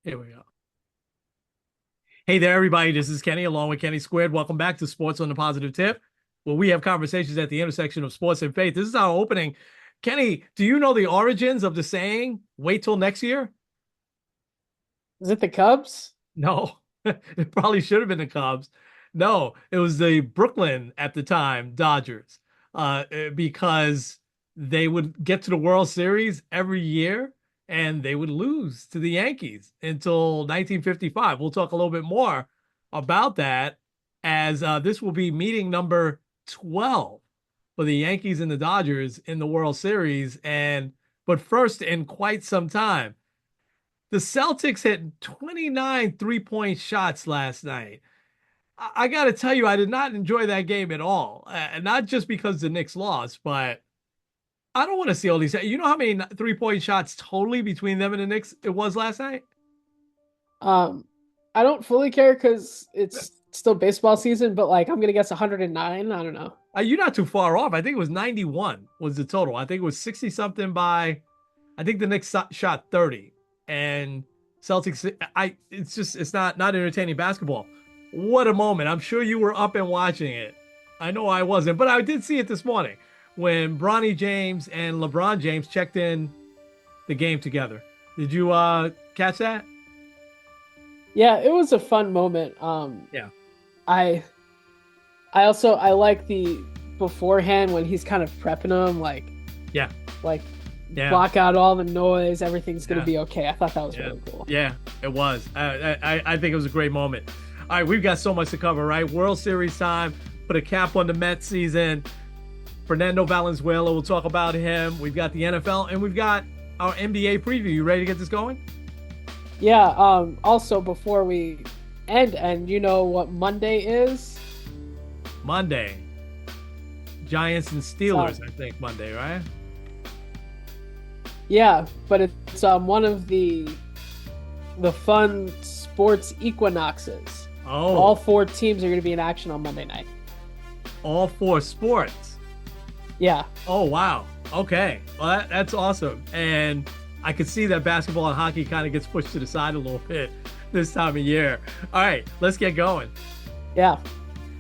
Here we go. Hey there, everybody. This is Kenny along with Kenny Squared. Welcome back to Sports on the Positive Tip, where we have conversations at the intersection of sports and faith. This is our opening. Kenny, do you know the origins of the saying, wait till next year? Is it the Cubs? No, it probably should have been the Cubs. No, it was the Brooklyn at the time, Dodgers, because they would get to the World Series every year and they would lose to the Yankees until 1955. We'll talk a little bit more about that as this will be meeting number 12 for the Yankees and the Dodgers in the World Series. But first in quite some time. The Celtics hit 29 three-point shots last night. I got to tell you, I did not enjoy that game at all. And not just because the Knicks lost, but I don't want to see all these. You know how many three-point shots totally between them and the Knicks it was last night? Um, I don't fully care because it's still baseball season, but like I'm gonna guess 109. I don't know. You're not too far off. I think it was 91 was the total. I think it was 60 something by, I think the Knicks shot 30 and Celtics. It's not entertaining basketball. What a moment. I'm sure you were up and watching it. I know I wasn't, but I did see it this morning when Bronny James and LeBron James checked in the game together. Did you catch that? Yeah, it was a fun moment. Yeah. I I like the beforehand when he's kind of prepping them, Yeah. like Yeah. block out all the noise, everything's gonna Yeah. be okay. I thought that was Yeah. really cool. Yeah, it was. I think it was a great moment. All right, we've got so much to cover, right? World Series time, put a cap on the Mets season. Fernando Valenzuela, we'll talk about him. We've got the NFL and we've got our NBA preview. You ready to get this going? Yeah. Also, before we end, you know what Monday is? Monday, Giants and So Steelers, I think Monday, right? yeah, but it's one of the fun sports equinoxes. All Oh, four teams are going to be in action on Monday night. all four sports. Yeah. Oh, wow. Okay. Well, that's awesome. And I could see that basketball and hockey kind of gets pushed to the side a little bit this time of year. All right, let's get going. Yeah.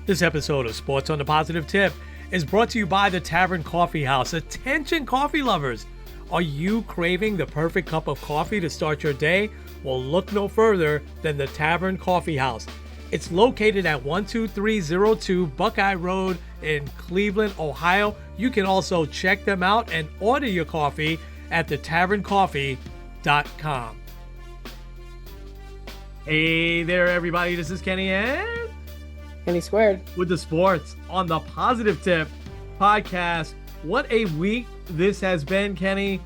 This episode of Sports on the Positive Tip is brought to you by the Tavern Coffee House. Attention, coffee lovers. Are you craving the perfect cup of coffee to start your day? Well, look no further than the Tavern Coffee House. It's located at 12302 Buckeye Road in Cleveland, Ohio. You can also check them out and order your coffee at thetaverncoffee.com. Hey there, everybody. This is Kenny and Kenny squared. with the Sports on the Positive Tip podcast. What a week this has been, Kenny.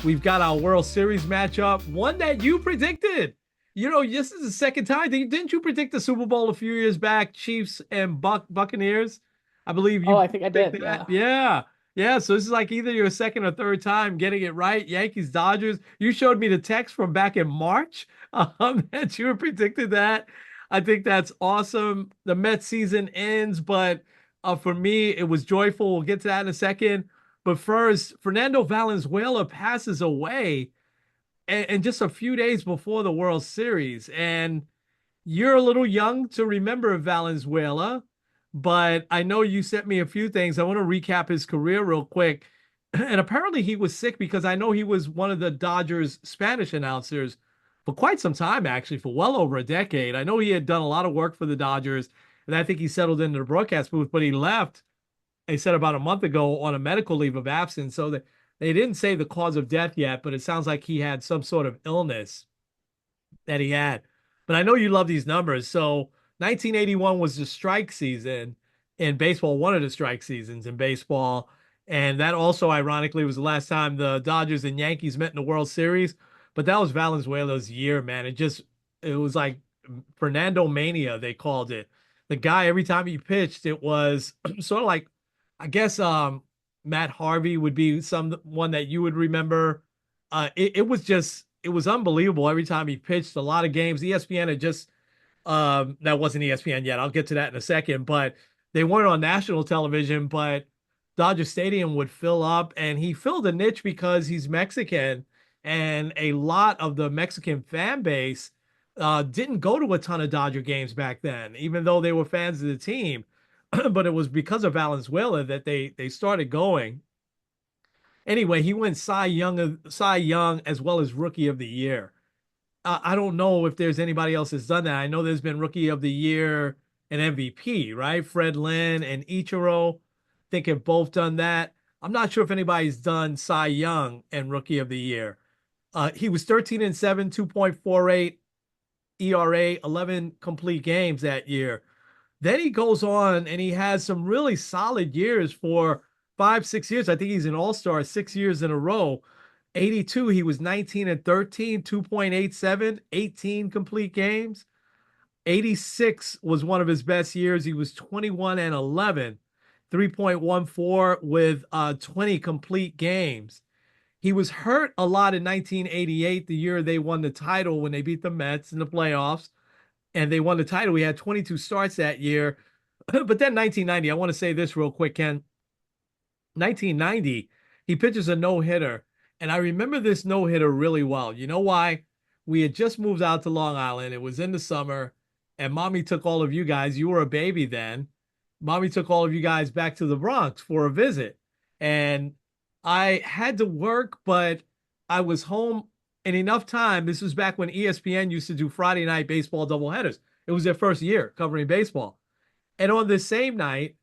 We've got our World Series matchup, one that you predicted. You know, this is the second time. Didn't you predict the Super Bowl a few years back, Chiefs and Buccaneers? I believe Oh, you I think I did. predicted that. Yeah. Yeah. Yeah. So this is like either your second or third time getting it right. Yankees, Dodgers. You showed me the text from back in March that you predicted that. I think that's awesome. The Mets season ends, but for me, it was joyful. We'll get to that in a second. But first, Fernando Valenzuela passes away and just a few days before the World Series. And you're a little young to remember Valenzuela, but I know you sent me a few things. I want to recap his career real quick. And apparently he was sick because I know he was one of the Dodgers Spanish announcers for quite some time, actually, for well over a decade. I know he had done a lot of work for the Dodgers, and I think he settled into the broadcast booth, but he left, they said about a month ago, on a medical leave of absence. So they didn't say the cause of death yet, but it sounds like he had some sort of illness that he had. But I know you love these numbers. So 1981 was the strike season in baseball, one of the strike seasons in baseball. And that also, ironically, was the last time the Dodgers and Yankees met in the World Series. But that was Valenzuela's year, man. It was like Fernando Mania, they called it. The guy, every time he pitched, it was sort of like, I guess, Matt Harvey would be someone that you would remember. It was unbelievable every time he pitched. A lot of games. ESPN had just that wasn't ESPN yet. I'll get to that in a second, but they weren't on national television. But Dodger Stadium would fill up, and he filled a niche because he's Mexican, and a lot of the Mexican fan base. didn't go to a ton of Dodger games back then, even though they were fans of the team. But it was because of Valenzuela that they started going. Anyway, he went Cy Young as well as Rookie of the Year. I don't know if there's anybody else that's done that. I know there's been Rookie of the Year and MVP, right? Fred Lynn and Ichiro, I think have both done that. I'm not sure if anybody's done Cy Young and Rookie of the Year. He was 13 and 7, 2.48 ERA, 11 complete games that year. Then he goes on and he has some really solid years for 5, 6 years. I think he's an all-star 6 years in a row. 82, he was 19 and 13, 2.87, 18 complete games. 86 was one of his best years. He was 21 and 11, 3.14 with 20 complete games. He was hurt a lot in 1988, the year they won the title when they beat the Mets in the playoffs and they won the title. He had 22 starts that year. But then 1990, I want to say this real quick, Ken. 1990, he pitches a no hitter. And I remember this no hitter really well. You know why? We had just moved out to Long Island. It was in the summer, and mommy took all of you guys. You were a baby then. Mommy took all of you guys back to the Bronx for a visit. And I had to work, but I was home in enough time. This was back when ESPN used to do Friday night baseball doubleheaders. It was their first year covering baseball. And on the same night,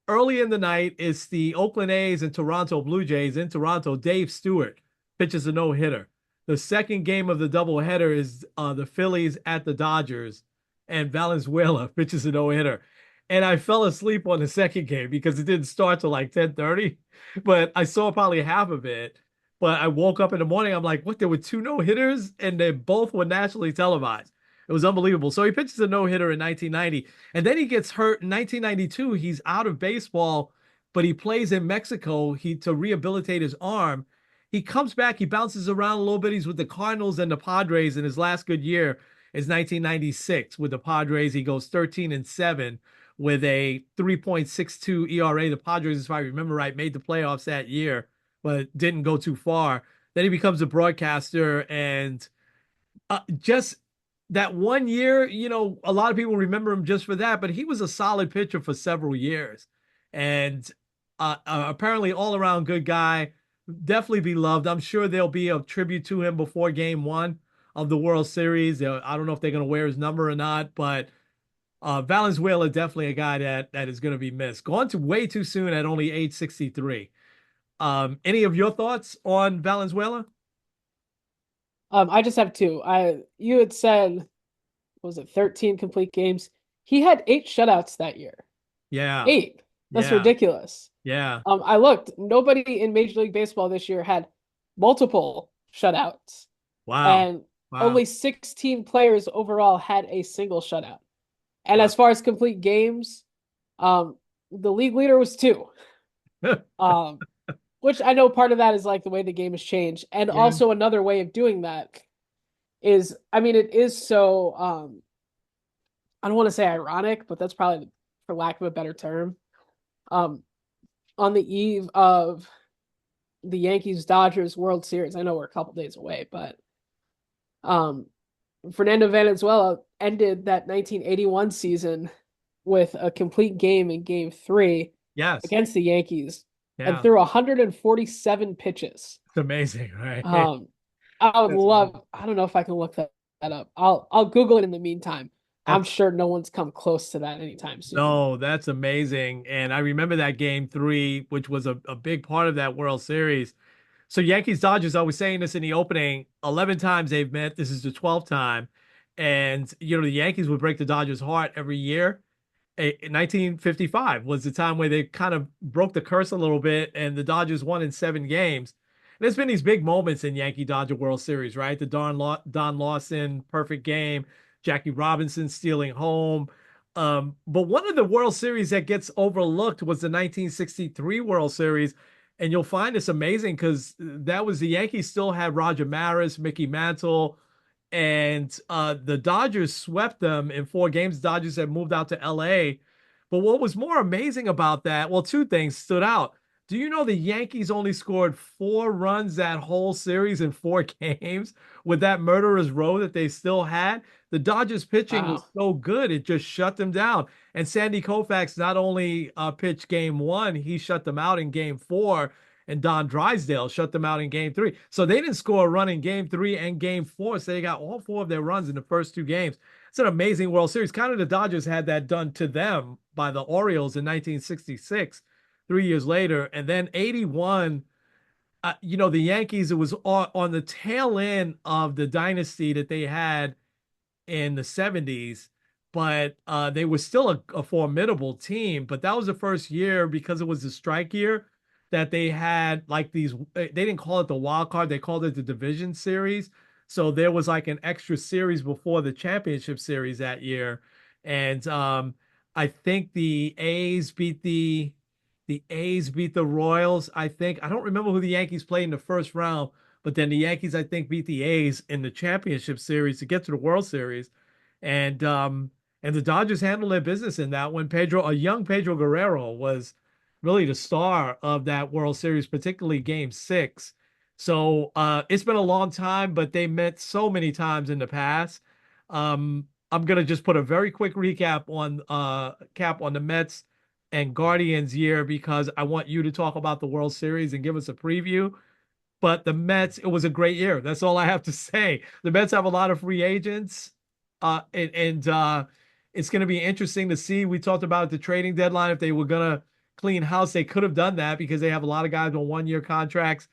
early in the night, it's the Oakland A's and Toronto Blue Jays in Toronto. Dave Stewart pitches a no hitter. The second game of the doubleheader is the Phillies at the Dodgers, and Valenzuela pitches a no hitter. And I fell asleep on the second game because it didn't start till like 10:30, but I saw probably half of it. But I woke up in the morning. I'm like, what? There were two no hitters, and they both were nationally televised. It was unbelievable. So he pitches a no hitter in 1990. And then he gets hurt in 1992. He's out of baseball, but he plays in Mexico to rehabilitate his arm. He comes back, he bounces around a little bit. He's with the Cardinals and the Padres, and his last good year is 1996 with the Padres. He goes 13 and 7 with a 3.62 ERA. The Padres, if I remember right, made the playoffs that year, but didn't go too far. Then he becomes a broadcaster and just that one year, a lot of people remember him just for that, but he was a solid pitcher for several years. And apparently all around good guy, definitely beloved. I'm sure there'll be a tribute to him before game one of the World Series. I don't know if they're going to wear his number or not, but Valenzuela definitely a guy that is going to be missed. Gone to way too soon at only age 63. Any of your thoughts on Valenzuela? I just have two. You had said, what was it, 13 complete games? He had 8 shutouts that year. Yeah, 8. That's yeah, ridiculous. yeah. I looked. Nobody in Major League Baseball this year had multiple shutouts, Wow, and wow. only 16 players overall had a single shutout. And Wow. as far as complete games, the league leader was 2. Um, which I know part of that is like the way the game has changed, and Yeah. also another way of doing that is, I mean, it is so I don't want to say ironic, but that's probably for lack of a better term. Um, on the eve of the Yankees Dodgers World Series, I know we're a couple days away, but um, Fernando Valenzuela ended that 1981 season with a complete game in Game 3 Yes. against the Yankees and Yeah. threw 147 pitches. It's amazing, right? Um, I would That's amazing. love. I don't know if I can look that up. I'll Google it in the meantime. I'm That's sure no one's come close to that anytime soon. no, that's amazing. And I remember that game three, which was a big part of that World Series. So Yankees Dodgers, I was saying this in the opening, 11 times they've met. This is the 12th time. And the Yankees would break the Dodgers' heart every year. 1955 was the time where they kind of broke the curse a little bit, and the Dodgers won in 7 games. And there's been these big moments in Yankee Dodger World Series, right? The Don Lawson perfect game, Jackie Robinson stealing home. But one of the World Series that gets overlooked was the 1963 World Series. And you'll find this amazing because that was the Yankees still had Roger Maris, Mickey Mantle, and the Dodgers swept them in 4 games. The Dodgers had moved out to LA. But what was more amazing about that, well, two things stood out. Do you know the Yankees only scored 4 runs that whole series in 4 games with that murderer's row that they still had? The Dodgers pitching was Wow. so good, it just shut them down. And Sandy Koufax not only pitched game one, he shut them out in game four, and Don Drysdale shut them out in game three. So they didn't score a run in game three and game four. So they got all 4 of their runs in the first 2 games. It's an amazing World Series. Kind of the Dodgers had that done to them by the Orioles in 1966, 3 years later. And then 81, the Yankees, it was on the tail end of the dynasty that they had in the 70s, but they were still a formidable team. But that was the first year, because it was the strike year, that they had like these, they didn't call it the wild card, they called it the division series. So there was like an extra series before the championship series that year. And I think the Royals. I don't remember who the Yankees played in the first round, but then the Yankees, I think, beat the A's in the championship series to get to the World Series. And the Dodgers handled their business in that when a young Pedro Guerrero was really the star of that World Series, particularly game six. So it's been a long time, but they met so many times in the past. I'm gonna just put a very quick recap on cap on the Mets and Guardians year, because I want you to talk about the World Series and give us a preview. But the Mets, it was a great year. That's all I have to say. The Mets have a lot of free agents, and it's going to be interesting to see. We talked about the trading deadline. If they were going to clean house, they could have done that because they have a lot of guys on 1-year contracts.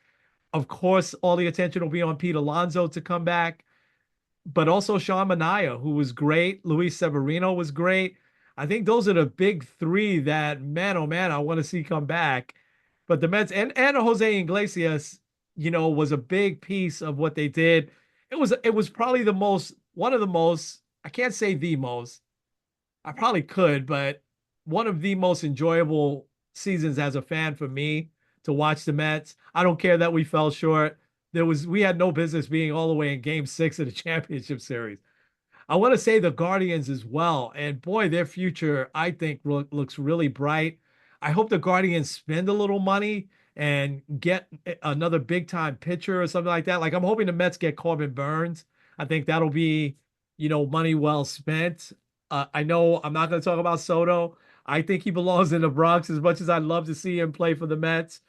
Of course, all the attention will be on Pete Alonso to come back, but also Sean Manaea, who was great. Luis Severino was great. I think those are the big three that, man, oh man, I want to see come back. But the Mets and Jose Iglesias, was a big piece of what they did. It was probably one of the most, I can't say the most, I probably could, but one of the most enjoyable seasons as a fan for me to watch the Mets. I don't care that we fell short. We had no business being all the way in game six of the championship series. I want to say the Guardians as well. And boy, their future, I think, looks really bright. I hope the Guardians spend a little money and get another big time pitcher or something like that. Like I'm hoping the Mets get Corbin Burns. I think that'll be, money well spent. I know I'm not going to talk about Soto. I think he belongs in the Bronx as much as I'd love to see him play for the Mets.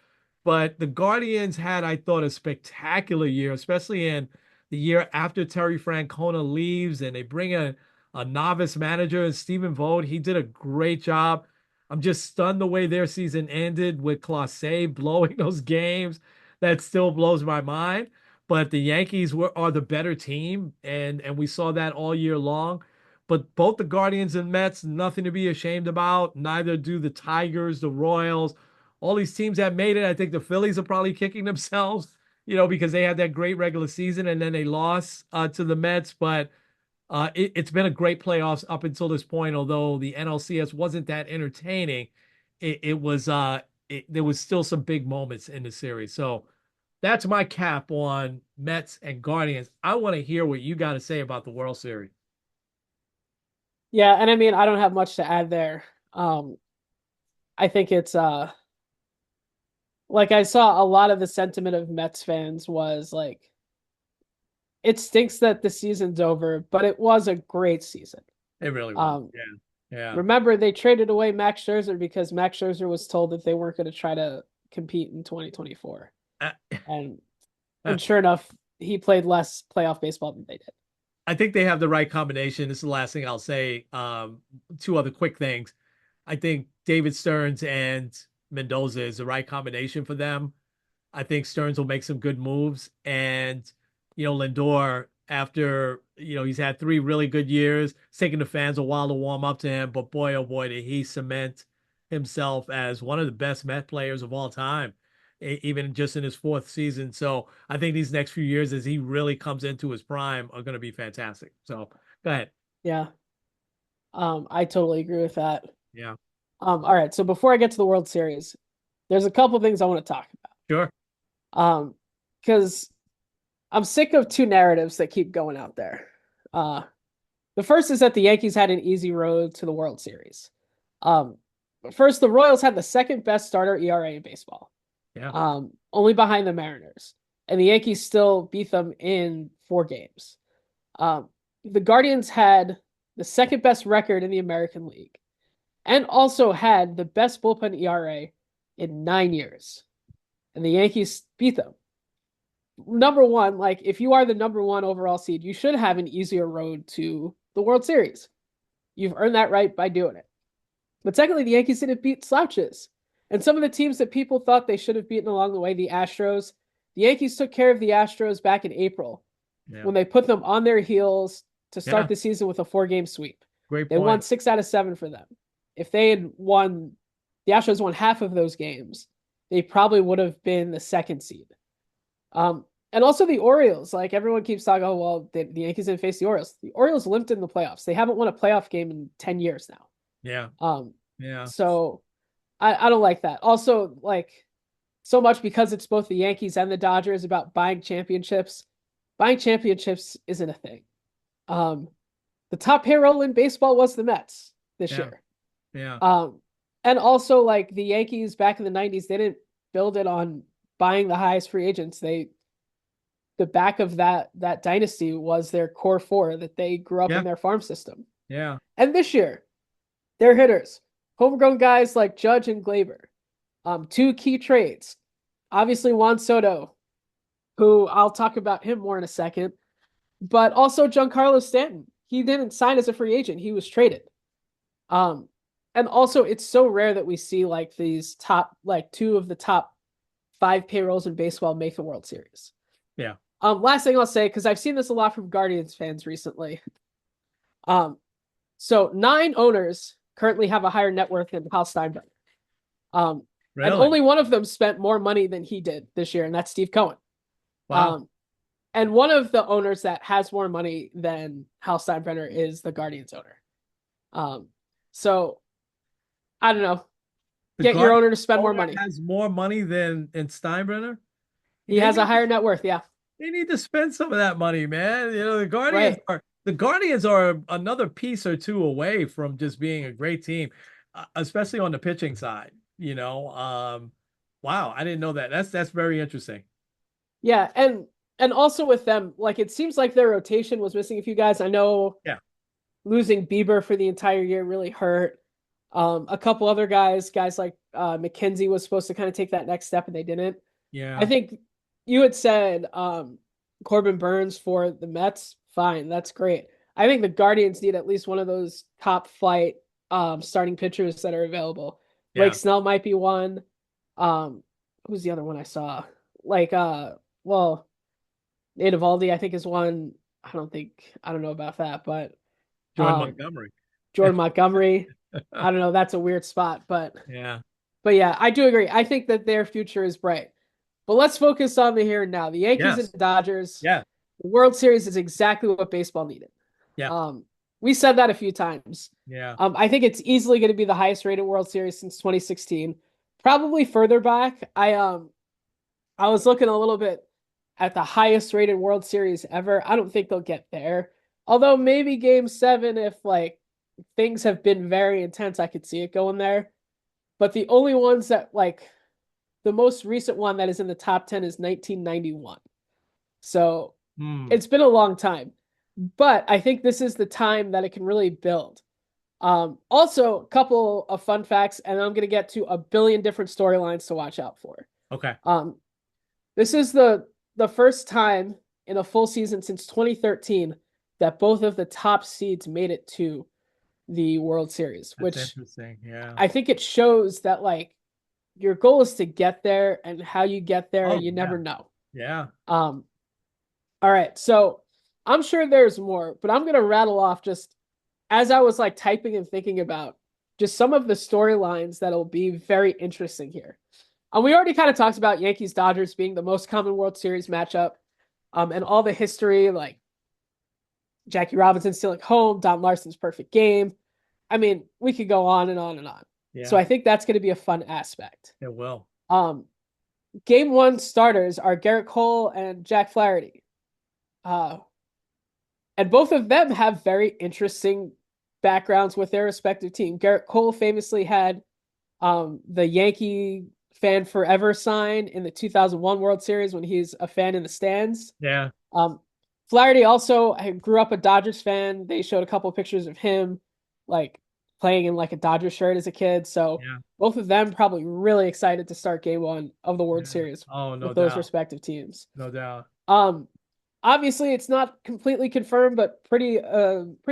But the Guardians had, I thought, a spectacular year, especially in the year after Terry Francona leaves and they bring a novice manager, and Stephen Vogt. He did a great job. I'm just stunned the way their season ended with Clase blowing those games. That still blows my mind. But the Yankees are the better team, and we saw that all year long. But both the Guardians and Mets, nothing to be ashamed about. Neither do the Tigers, the Royals, all these teams that made it. I think the Phillies are probably kicking themselves, because they had that great regular season and then they lost to the Mets. But it's been a great playoffs up until this point. Although the NLCS wasn't that entertaining, there was still some big moments in the series. So that's my cap on Mets and Guardians. I want to hear what you got to say about the World Series. Yeah, and I mean, I don't have much to add there. I think it's like I saw a lot of the sentiment of Mets fans was like it stinks that the season's over, but it was a great season. It really was. Um, Yeah. remember they traded away Max Scherzer because Max Scherzer was told that they weren't going to try to compete in 2024. Yeah. And sure enough, he played less playoff baseball than they did. I think they have the right combination. This is the last thing I'll say. Two other quick things. I think David Stearns and Mendoza is the right combination for them. I think Stearns will make some good moves. And, Lindor, after, he's had 3 really good years, it's taken the fans a while to warm up to him. But boy, oh boy, did he cement himself as one of the best Met players of all time, even just in his fourth season. So I think these next few years, as he really comes into his prime, are going to be fantastic. So go ahead. Yeah. I totally agree with that. Yeah, All right. So before I get to the World Series, there's a couple things I want to talk sure. about. Because I'm sick of two narratives that keep going out there. The first is that the Yankees had an easy road to the World Series. First, the Royals had the second best starter ERA in baseball. Yeah. only behind the Mariners. And the Yankees still beat them in 4 games. Um, the Guardians had the second best record in the American League and also had the best bullpen ERA in 9 years. And the Yankees beat them. Number one, like if you are the number one overall seed, you should have an easier road to the World Series. You've earned that right by doing it. But secondly, the Yankees didn't beat slouches. And some of the teams that people thought they should have beaten along the way, the Astros, the Yankees took care of the Astros back in April Yeah. when they put them on their heels to start Yeah. the season with a 4 game sweep. Great They won point. 6 out of 7 for them. If they had won, the Astros won half of those games, they probably would have been the second seed. And also the Orioles, like everyone keeps talking, oh, well, the Yankees didn't face the Orioles. The Orioles limped in the playoffs. They haven't won a playoff game in 10 years now. Yeah. Um, Yeah. so I don't like that. Also, like so much because it's both the Yankees and the Dodgers about buying championships. Buying championships isn't a thing. Um, the top payroll in baseball was the Mets this Yeah. year. Yeah. Um, and also like the Yankees back in the 90s, they didn't build it on buying the highest free agents. The back of that dynasty was their core four that they grew up in Yeah. their farm system. Yeah. And this year, they're hitters, homegrown guys like Judge and Glaber. Two key trades. Obviously, Juan Soto, who I'll talk about him more in a second, but also Giancarlo Stanton. He didn't sign as a free agent; he was traded. Um, and also, it's so rare that we see like these top, like two of the top 5 payrolls in baseball make the World Series. Yeah. Last thing I'll say, because I've seen this a lot from Guardians fans recently. Um, so 9 owners currently have a higher net worth than Hal Steinbrenner. And Really? only one of them spent more money than he did this year, and that's Steve Cohen. Wow. Um, and one of the owners that has more money than Hal Steinbrenner is the Guardians owner. Um, so I don't know. The Get your Guardian owner to spend more owner money. has more money than Steinbrenner. He They has a need higher net worth. Yeah, they need to spend some of that money, man. You know, right. The Guardians are another piece or two away from just being a great team, especially on the pitching side. Wow, I didn't know that. That's very interesting. Yeah, and also with them, like it seems like their rotation was missing a few guys. I know Yeah. losing Bieber for the entire year really hurt. A couple other guys like McKenzie was supposed to kind of take that next step and they didn't. I Yeah. think you had said Corbin Burns for the Mets. Fine, that's great. I think the Guardians need at least one of those top flight starting pitchers that are available. Blake Yeah. Snell might be one. Who's the other one I saw? Like well, Nate Eovaldi, I think is one. I don't know about that, but Jordan um Montgomery. Jordan Montgomery. I don't know. That's a weird spot, Yeah. but yeah, I do agree. I think that their future is bright. But let's focus on the here and now. The Yankees and Yes. Dodgers. Yeah. The World Series is exactly what baseball needed. Yeah. Um, we said that a few times. Yeah. I think it's easily going to be the highest rated World Series since 2016. Probably further back. I was looking a little bit at the highest rated World Series ever. I don't think they'll get there. Although maybe game 7, if like things have been very intense, I could see it going there. But the only ones that like the most recent one that is in the top 10 is 1991. So Hmm. it's been a long time. But I think this is the time that it can really build. Also, a couple of fun facts, and I'm going to get to a billion different storylines to watch out for. Okay. This is the first time in a full season since 2013 that both of the top seeds made it to the World Series, That's which interesting. Yeah. I think it shows that like your goal is to get there, and how you get there, Oh, you yeah. never know. Yeah. All right, so I'm sure there's more, but I'm gonna rattle off just as I was like typing and thinking about just some of the storylines that'll be very interesting here. We already kind of talked about Yankees Dodgers being the most common World Series matchup, and all the history, like Jackie Robinson stealing home, Don Larson's perfect game. I mean, we could go on and on and on. So Yeah. I think that's going to be a fun aspect. It will. Um, Game 1 starters are Garrett Cole and Jack Flaherty. And both of them have very interesting backgrounds with their respective team. Garrett Cole famously had the Yankee fan forever sign in the 2001 World Series when he's a fan in the stands. Yeah. Um, Flaherty also grew up a Dodgers fan. They showed a couple of pictures of him like playing in like a Dodgers shirt as a kid. So Yeah. both of them probably really excited to start game one of the World Yeah. Series Oh, no with those doubt. respective teams. No doubt. Um, Obviously it's not completely confirmed, but pretty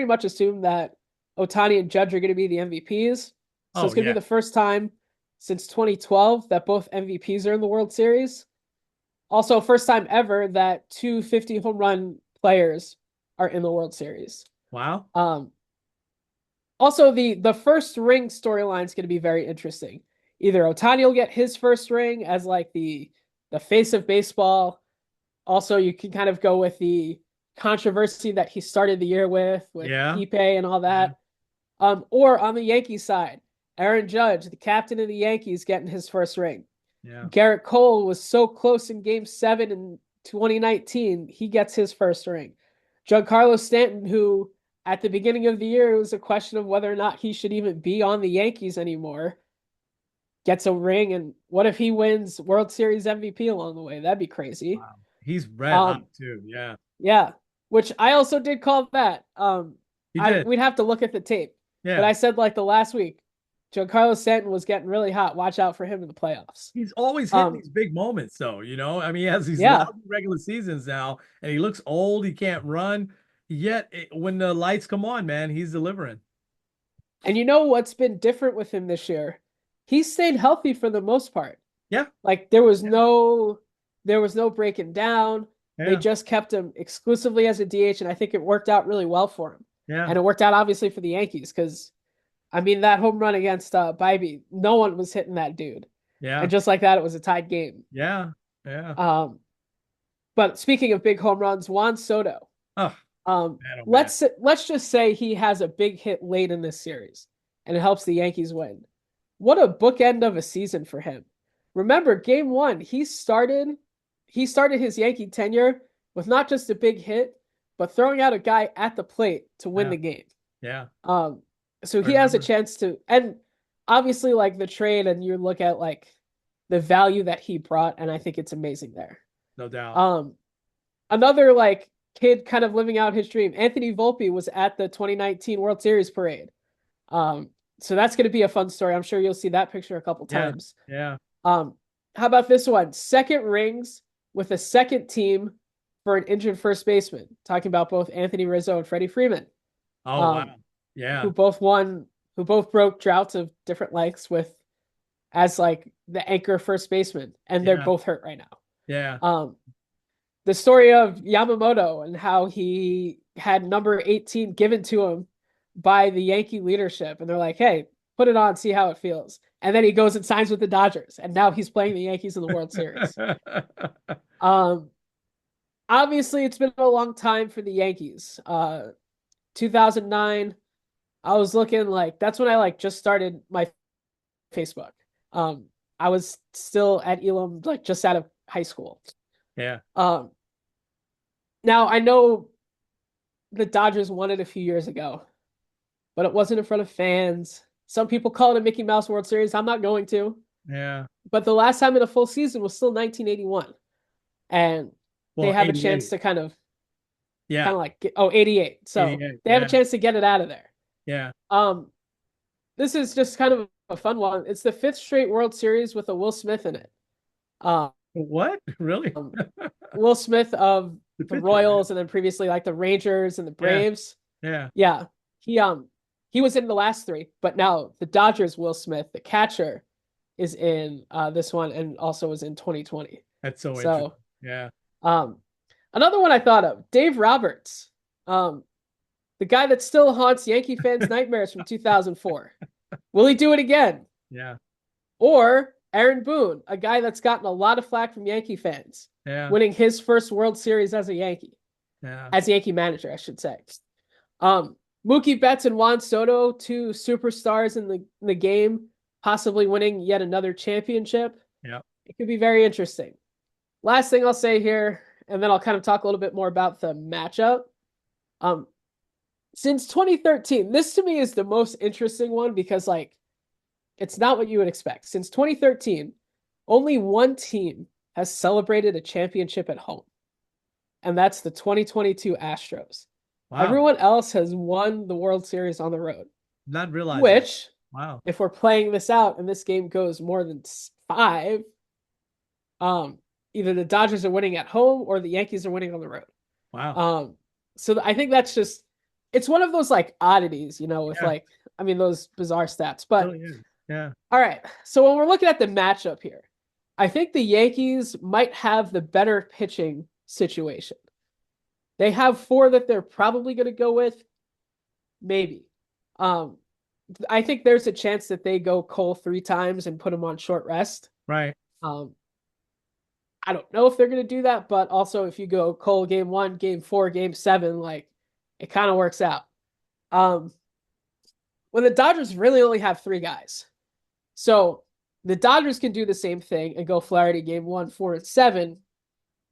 much assumed that Ohtani and Judge are going to be the MVPs. So Oh, it's going to yeah. be the first time since 2012 that both MVPs are in the World Series. Also, first time ever that two 50 home run players are in the World Series. Wow. Um, Also, the first ring storyline is going to be very interesting. Either Ohtani will get his first ring as like the face of baseball. Also, you can kind of go with the controversy that he started the year with Yeah. Ipe and all Yeah. that. Or on the Yankees side, Aaron Judge, the captain of the Yankees, getting his first ring. Yeah. Garrett Cole was so close in Game 7 in 2019. He gets his first ring. Giancarlo Stanton, who at the beginning of the year, it was a question of whether or not he should even be on the Yankees anymore, gets a ring. And what if he wins World Series MVP along the way? That'd be crazy. Wow. He's red hot Um, too. Yeah. yeah, which I also did call that. He I did. we'd have to look at the tape, but Yeah. I said like the last week, Giancarlo Stanton was getting really hot. Watch out for him in the playoffs. He's always hitting Um, these big moments, though. I mean, he has these yeah, lousy regular seasons now, and he looks old. He can't run. Yet, when the lights come on, man, he's delivering. and you know what's been different with him this year? He stayed healthy for the most part. Yeah. Like there was no breaking down. They Yeah. just kept him exclusively as a DH, and I think it worked out really well for him. Yeah. And it worked out obviously for the Yankees because I mean that home run against Bybee, no one was hitting that dude. Yeah. And just like that, it was a tied game. Yeah. Yeah. Um, but speaking of big home runs, Juan Soto. Oh, Um, man, oh, man. let's just say he has a big hit late in this series, and it helps the Yankees win. What a bookend of a season for him. Remember, game one, he started his Yankee tenure with not just a big hit, but throwing out a guy at the plate to win Yeah. the game. Yeah. Um, so I he has a remember. chance to, and obviously, like the trade, and you look at like the value that he brought, and I think it's amazing there. No doubt. Um, Another like kid kind of living out his dream. Anthony Volpe was at the 2019 World Series parade. Um, so that's going to be a fun story. I'm sure you'll see that picture a couple Yeah. times. Yeah. Um, how about this one? Second rings with a second team for an injured first baseman. Talking about both Anthony Rizzo and Freddie Freeman, Oh, um, wow. Yeah. who both won, who both broke droughts of different lengths with as like the anchor first baseman, and they're Yeah. both hurt right now. Yeah. The story of Yamamoto and how he had number 18 given to him by the Yankee leadership. And they're like, hey, put it on, see how it feels. And then he goes and signs with the Dodgers. And now he's playing the Yankees in the World Series. Um, Obviously, it's been a long time for the Yankees. 2009, I was looking like that's when I like just started my Facebook. Um, I was still at Elam, like just out of high school. Yeah. Um, Now I know the Dodgers won it a few years ago, but it wasn't in front of fans. Some people call it a Mickey Mouse World Series. I'm not going to. Yeah. But the last time in a full season was still 1981. And they Well, have a chance 88. to kind Yeah. of like 88. So 88. they have a Yeah. chance to get it out of there. Yeah. Um this is just kind of a fun one. It's the fifth straight World Series with a Will Smith in it. Um What? Really? Will Smith of The the pitcher, right? Royals and then previously like the Rangers and the Yeah. Braves. Yeah. Yeah. He was in the last three, but now the Dodgers Will Smith, the catcher, is in this one and also was in 2020. That's so interesting. So Yeah. um another one I thought of, Dave Roberts. The guy that still haunts Yankee fans' nightmares from 2004. Will he do it again? Yeah. Or Aaron Boone, a guy that's gotten a lot of flack from Yankee fans, Yeah. winning his first World Series as a Yankee, Yeah. as a Yankee manager, I should say. Mookie Betts and Juan Soto, two superstars in the game, possibly winning yet another championship. Yeah. It could be very interesting. Last thing I'll say here, and then I'll kind of talk a little bit more about the matchup. Since 2013, this to me is the most interesting one because like it's not what you would expect. Since 2013, Only one team has celebrated a championship at home, and that's the 2022 Astros. Wow. Everyone else has won the World Series on the road, Not realizing. which, Wow. if we're playing this out and this game goes more than five, um, either the Dodgers are winning at home or the Yankees are winning on the road. Wow. Um, so I think that's just it's one of those like oddities, with Yeah. like those bizarre stats. But Really is. Yeah. all right, so when we're looking at the matchup here, I think the Yankees might have the better pitching situation. They have four that they're probably going to go with, maybe. Um, I think there's a chance that they go Cole three times and put him on short rest. Right. Um, I don't know if they're going to do that, but also if you go Cole game one, game four, game seven, like it kind of works out. Um, when the Dodgers really only have three guys. So the Dodgers can do the same thing and go Flaherty game one, four, and seven.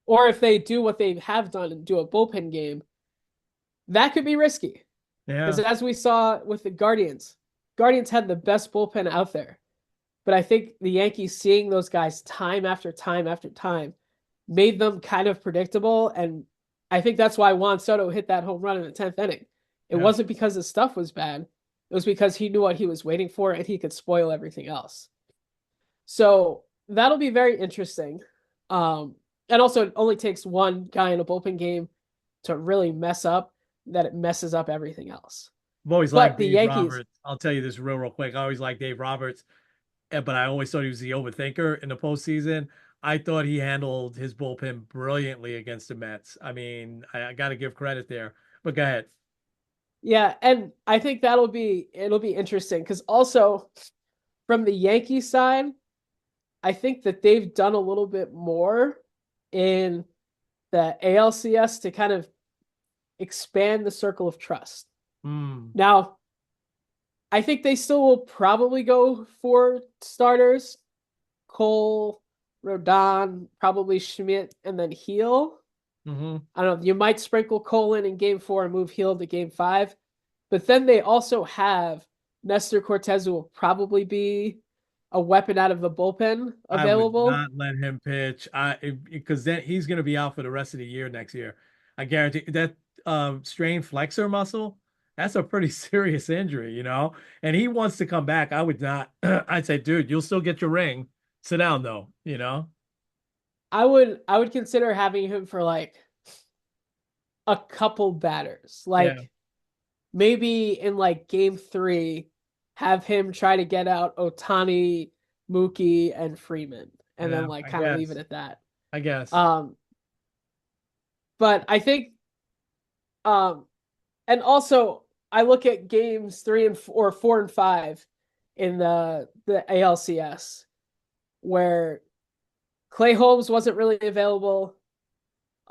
Or if they do what they have done and do a bullpen game, that could be risky. Because Yeah. as we saw with the Guardians had the best bullpen out there. But I think the Yankees seeing those guys time after time after time made them kind of predictable. And I think that's why Juan Soto hit that home run in the 10th inning. It Yeah. wasn't because his stuff was bad. It was because he knew what he was waiting for and he could spoil everything else. So that'll be very interesting. Um, and also, it only takes one guy in a bullpen game to really mess up that it messes up everything else. I've always But liked the Dave Yankees, Roberts. I'll tell you this real quick. I always liked Dave Roberts, but I always thought he was the overthinker in the postseason. I thought he handled his bullpen brilliantly against the Mets. I mean, I got to give credit there. But go ahead. yeah, and I think it'll be interesting because also from the Yankee side, I think that they've done a little bit more in the ALCS to kind of expand the circle of trust. Mm, Now, I think they still will probably go for starters. Cole, Rodon, probably Schmidt, and then Heel. hmm. I don't know. You might sprinkle Cole in game four and move Heel to game five. But then they also have Nestor Cortez, who will probably be a weapon out of the bullpen I would available. not let him pitch. Because then he's going to be out for the rest of the year next year. I guarantee that strained flexor muscle. That's a pretty serious injury, And he wants to come back. I would not. I'd say, dude, you'll still get your ring. Sit down though. I would consider having him for like a couple batters. Yeah, Like maybe in like game three, have him try to get out Otani, Mookie, and Freeman, and then yeah. like I kind of leave it guess. at that. I guess. Um, but I think um, and also I look at games three and four, 4 and 5 in the ALCS where Clay Holmes wasn't really available.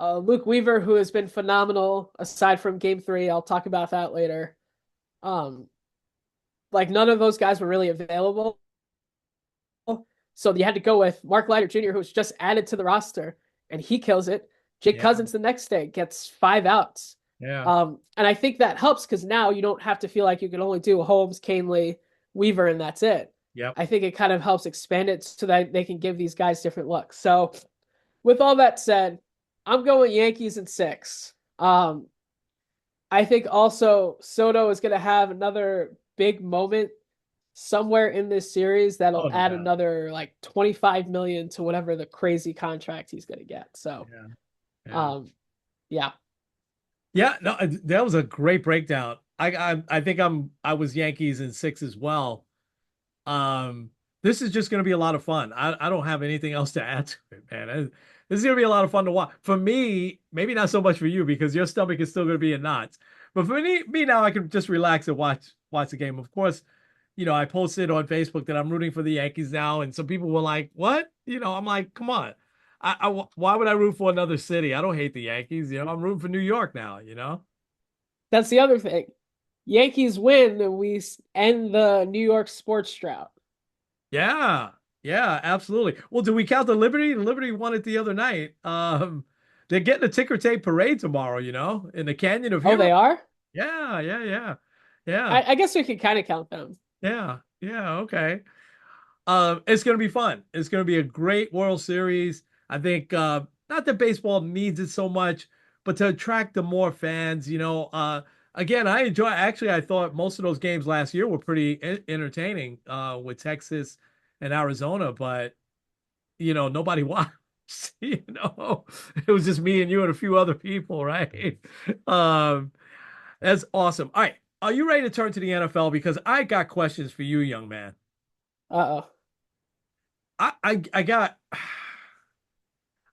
Luke Weaver, who has been phenomenal aside from game three, I'll talk about that later. Um, like none of those guys were really available. So you had to go with Mark Leiter Jr., who was just added to the roster, and he kills it. Jake Yeah, Cousins the next day gets 5 outs. yeah. And I think that helps because now you don't have to feel like you can only do Holmes, Canely, Weaver, and that's it. Yep. I think it kind of helps expand it so that they can give these guys different looks. So, with all that said, I'm going Yankees in six. I think also Soto is going to have another big moment somewhere in this series that'll Oh, no add doubt. another like 25 million to whatever the crazy contract he's going to get. So, Yeah, yeah. um, yeah, Yeah, no, that was a great breakdown. I think I was Yankees in six as well. Um, this is just going to be a lot of fun. I don't have anything else to add to it, man. This is going to be a lot of fun to watch. For me, maybe not so much for you because your stomach is still going to be in knots. But for me now, I can just relax and watch the game. Of course, I posted on Facebook that I'm rooting for the Yankees now, and some people were like, "What?" I'm like, "Come on, why would I root for another city? I don't hate the Yankees. I'm rooting for New York now. that's the other thing. Yankees win, and we end the New York sports drought. Yeah, yeah, absolutely. Well, do we count the Liberty? The Liberty won it the other night. They're getting a ticker tape parade tomorrow, in the Canyon of Oh, they Heroes. are? Yeah, yeah, yeah, yeah, I guess we could kind of count them. yeah, yeah. Okay. It's going to be fun. It's going to be a great World Series. I think not that baseball needs it so much, but to attract the more fans, again, I enjoy. Actually, I thought most of those games last year were pretty entertaining with Texas and Arizona, but nobody watched. It was just me and you and a few other people, right? Um, that's awesome. All right, are you ready to turn to the NFL? Because I got questions for you, young man. Uh-oh. I got.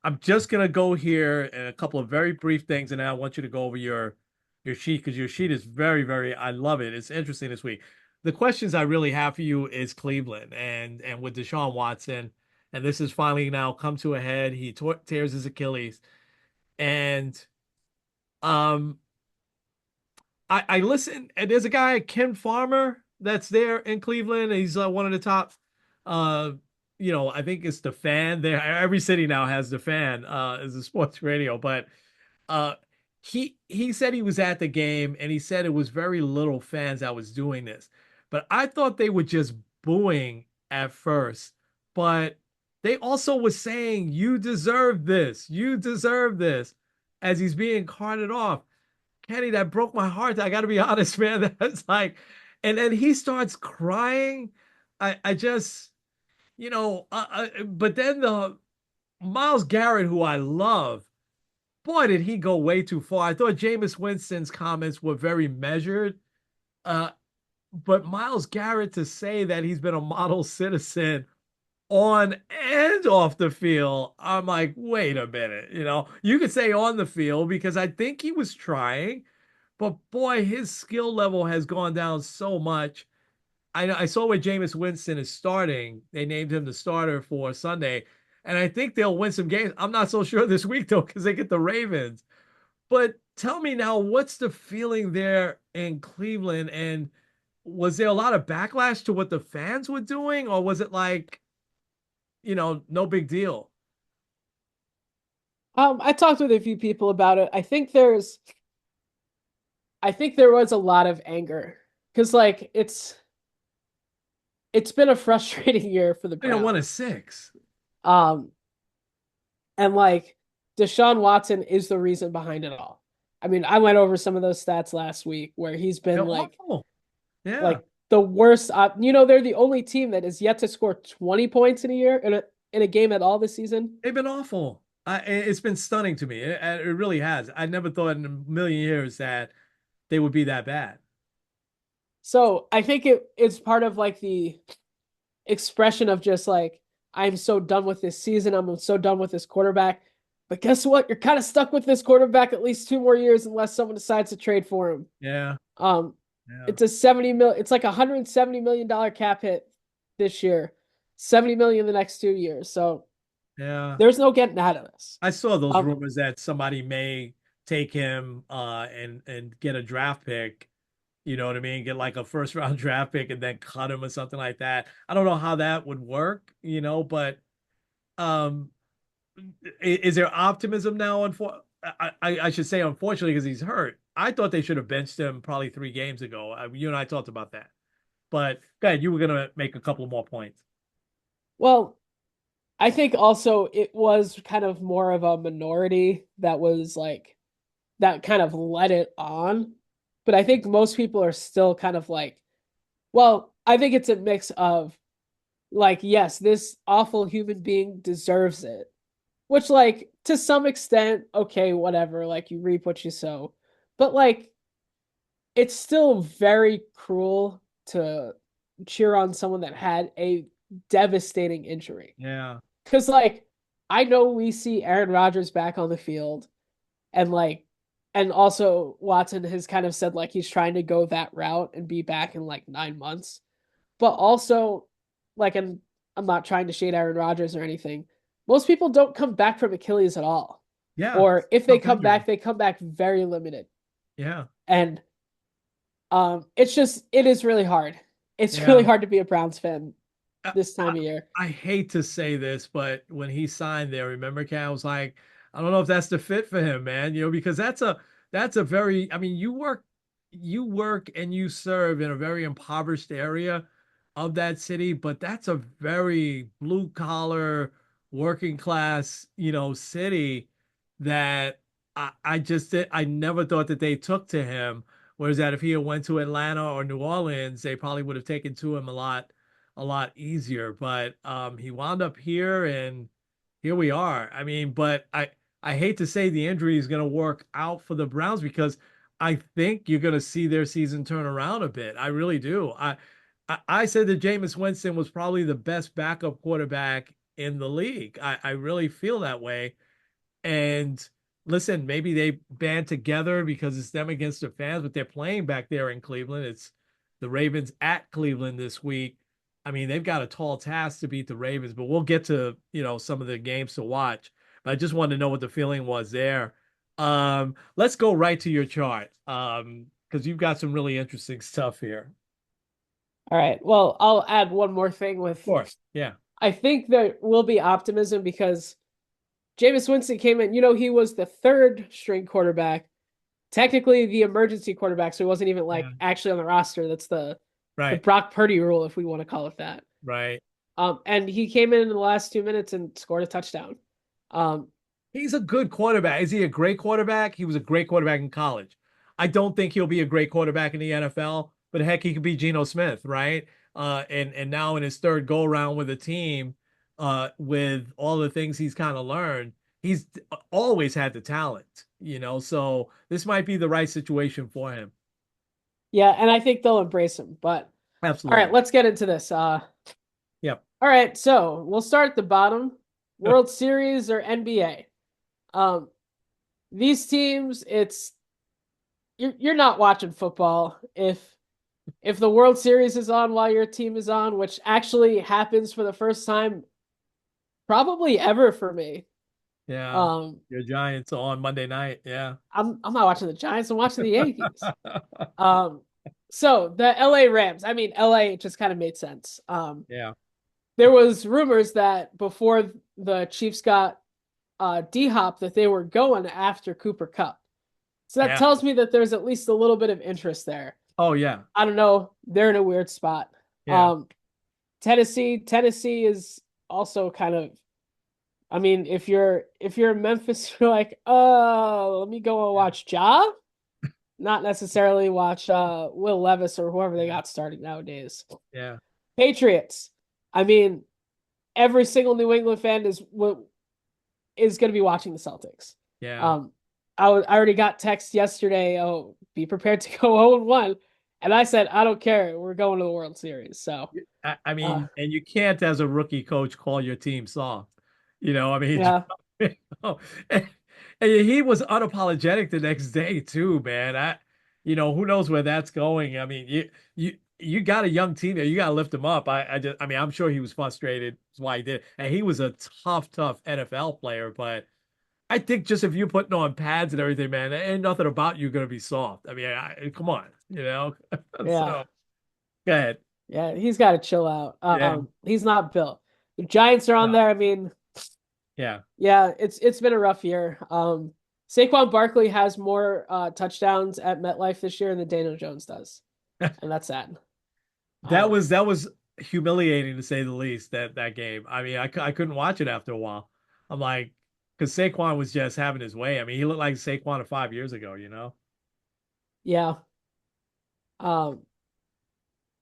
I'm just gonna go here and a couple of very brief things, and then I want you to go over your sheet because your sheet is very, very. I love it. It's interesting this week. The questions I really have for you is Cleveland and with Deshaun Watson, and this has finally now come to a head. He tears his Achilles, and um, I listen, and there's a guy, Ken Farmer, that's there in Cleveland. He's one of the top. Uh, I think it's the fan there. Every city now has the fan as a sports radio, but uh, he said he was at the game and he said it was very little fans that was doing this, but I thought they were just booing at first, but they also was saying you deserve this, as he's being carted off. Kenny, that broke my heart. I got to be honest, man. That's like, and then he starts crying. I just, but then the Miles Garrett, who I love, boy, did he go way too far. I thought Jameis Winston's comments were very measured. Uh, but Miles Garrett to say that he's been a model citizen on and off the field, I'm like, wait a minute. You could say on the field because I think he was trying. But boy, his skill level has gone down so much. I saw where Jameis Winston is starting. They named him the starter for Sunday, and I think they'll win some games. I'm not so sure this week though, because they get the Ravens. But tell me now, what's the feeling there in Cleveland? And was there a lot of backlash to what the fans were doing, or was it like, no big deal? I talked with a few people about it. I think there was a lot of anger because like it's been a frustrating year for the They won a Browns. six. Um, and like Deshaun Watson is the reason behind it all. I mean, I went over some of those stats last week where he's They're been awful. Yeah, like the worst. They're the only team that has yet to score 20 points in a year in a game at all this season. they've been awful. It's been stunning to me. It really has. I never thought in a million years that they would be that bad. So I think it's part of like the expression of just like I'm so done with this season. I'm so done with this quarterback. But guess what? You're kind of stuck with this quarterback at least 2 more years unless someone decides to trade for him. Yeah, Um, yeah, it's a 70 mil. It's like $170 million cap hit this year, 70 million the next 2 years. So yeah. there's no getting out of this. I saw those Um, rumors that somebody may take him and get a draft pick. You know what I mean? Get like a first round draft pick and then cut him or something like that. I don't know how that would work, but um, is there optimism now? I should say unfortunately because he's hurt. I thought they should have benched him probably 3 games ago. You and I talked about that. But go ahead, you were gonna make a couple more points. well, I think also it was kind of more of a minority that was like that kind of let it on. But I think most people are still kind of like, well, I think it's a mix of like, yes, this awful human being deserves it, which, like, to some extent, okay, whatever, like, you reap what you sow. But, like, it's still very cruel to cheer on someone that had a devastating injury. Yeah, Because, like, I know we see Aaron Rodgers back on the field, and, like, and also Watson has kind of said, like, he's trying to go that route and be back in, like, 9 months. But also, like, and I'm not trying to shade Aaron Rodgers or anything. Most people don't come back from Achilles at all. yeah. Or if they Tough come injury. back, they come back very limited. Yeah, And it is really hard. It's yeah. really hard to be a Browns fan I, this I time of year. I hate to say this, but when he signed there, remember, Ken, I was like, I don't know if that's the fit for him, man. Because that's a very, I mean, you work and you serve in a very impoverished area. of that city, but that's a very blue collar, working class, city that I just did. I never thought that they took to him. Whereas that if he had went to Atlanta or New Orleans, they probably would have taken to him a lot easier. But he wound up here, and here we are. I mean, but I hate to say the injury is going to work out for the Browns because I think you're going to see their season turn around a bit. I really do. I said that Jameis Winston was probably the best backup quarterback in the league. I really feel that way. And listen, maybe they band together because it's them against the fans, but they're playing back there in Cleveland. It's the Ravens at Cleveland this week. I mean, they've got a tall task to beat the Ravens, but we'll get to, some of the games to watch. But I just wanted to know what the feeling was there. Let's go right to your chart. Because you've got some really interesting stuff here. All right. Well, I'll add one more thing Of with course. Yeah. I think there will be optimism because Jameis Winston came in, he was the third string quarterback, technically the emergency quarterback, so he wasn't even Yeah. like actually on the roster. That's the Right. Brock Purdy rule, if we want to call it that. Right. And he came in the last 2 minutes and scored a touchdown. Um, He's a good quarterback. Is he a great quarterback? He was a great quarterback in college. I don't think he'll be a great quarterback in the NFL, but heck, he could be Geno Smith, right? And now in his third go around with a team, with all the things he's kind of learned, he's always had the talent, So this might be the right situation for him. yeah, and I think they'll embrace him. But all right, Absolutely. let's get into this. Yep. All right, so we'll start at the bottom. World Series or NBA. Um, these teams, you're not watching football if the World Series is on while your team is on, which actually happens for the first time probably ever for me. Yeah. Um, Your Giants on Monday night. Yeah. I'm not watching the Giants, I'm watching the Yankees. Um, so the LA Rams, I mean LA just kind of made sense. Yeah. There was rumors that before the Chiefs got D Hop that they were going after Cooper Cup. So that Yeah. tells me that there's at least a little bit of interest there. Oh, yeah. I don't know. They're in a weird spot. Yeah. Tennessee is also kind of. I mean, if you're in Memphis, you're like, oh, let me go and Yeah. watch Ja, not necessarily watch Will Levis or whoever they Yeah. got starting nowadays. Yeah. Patriots. I mean, every single New England fan is going to be watching the Celtics. Yeah. Um, I already got text yesterday. Oh, be prepared to go 0-1, and I said I don't care. We're going to the World Series. So, I uh, mean, and you can't, as a rookie coach, call your team soft. I mean, yeah, and, and he was unapologetic the next day too, man. Who knows where that's going? I mean, you got a young team there. You got to lift him up. I mean, I'm sure he was frustrated. That's why he did. And he was a tough NFL player, but I think just if you're putting on pads and everything, man, there ain't nothing about you going to be soft. I mean, come on. yeah, So go ahead. yeah. He's got to chill out. Yeah, He's not built. The Giants are on no, there. I mean, yeah. yeah, it's been a rough year. Saquon Barkley has more touchdowns at MetLife this year than Daniel Jones does, and that's sad. Um, That was humiliating to say the least. That game. I mean, I couldn't watch it after a while. I'm like, because Saquon was just having his way. I mean, he looked like Saquon of 5 years ago. yeah. Um,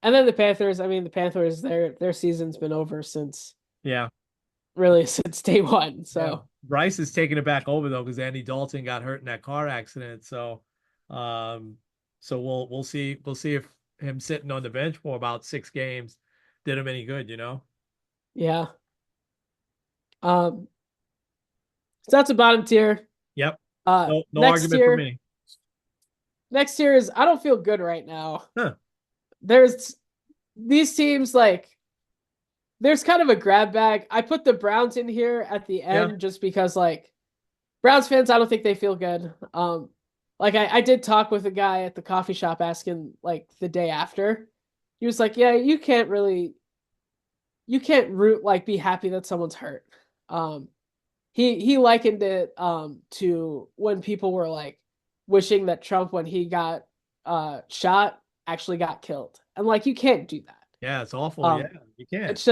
and then the Panthers. I mean, the Panthers their season's been over since Yeah, really since day one. yeah. So Bryce is taking it back over though because Andy Dalton got hurt in that car accident. Um, so we'll see if him sitting on the bench for about 6 games did him any good. yeah. Um, so that's a bottom tier. Yep. Uh, No next argument for year, me. next year is I don't feel good right now. Huh. There's these teams like there's kind of a grab bag. I put the Browns in here at the Yeah. end just because like Browns fans, I don't think they feel good. Like I did talk with a guy at the coffee shop asking like the day after. He was like, "Yeah, you can't root like be happy that someone's hurt." Um, he likened it to when people were like wishing that Trump when he got shot actually got killed. And like you can't do that. Yeah, it's awful. Yeah, Um, you can't. it's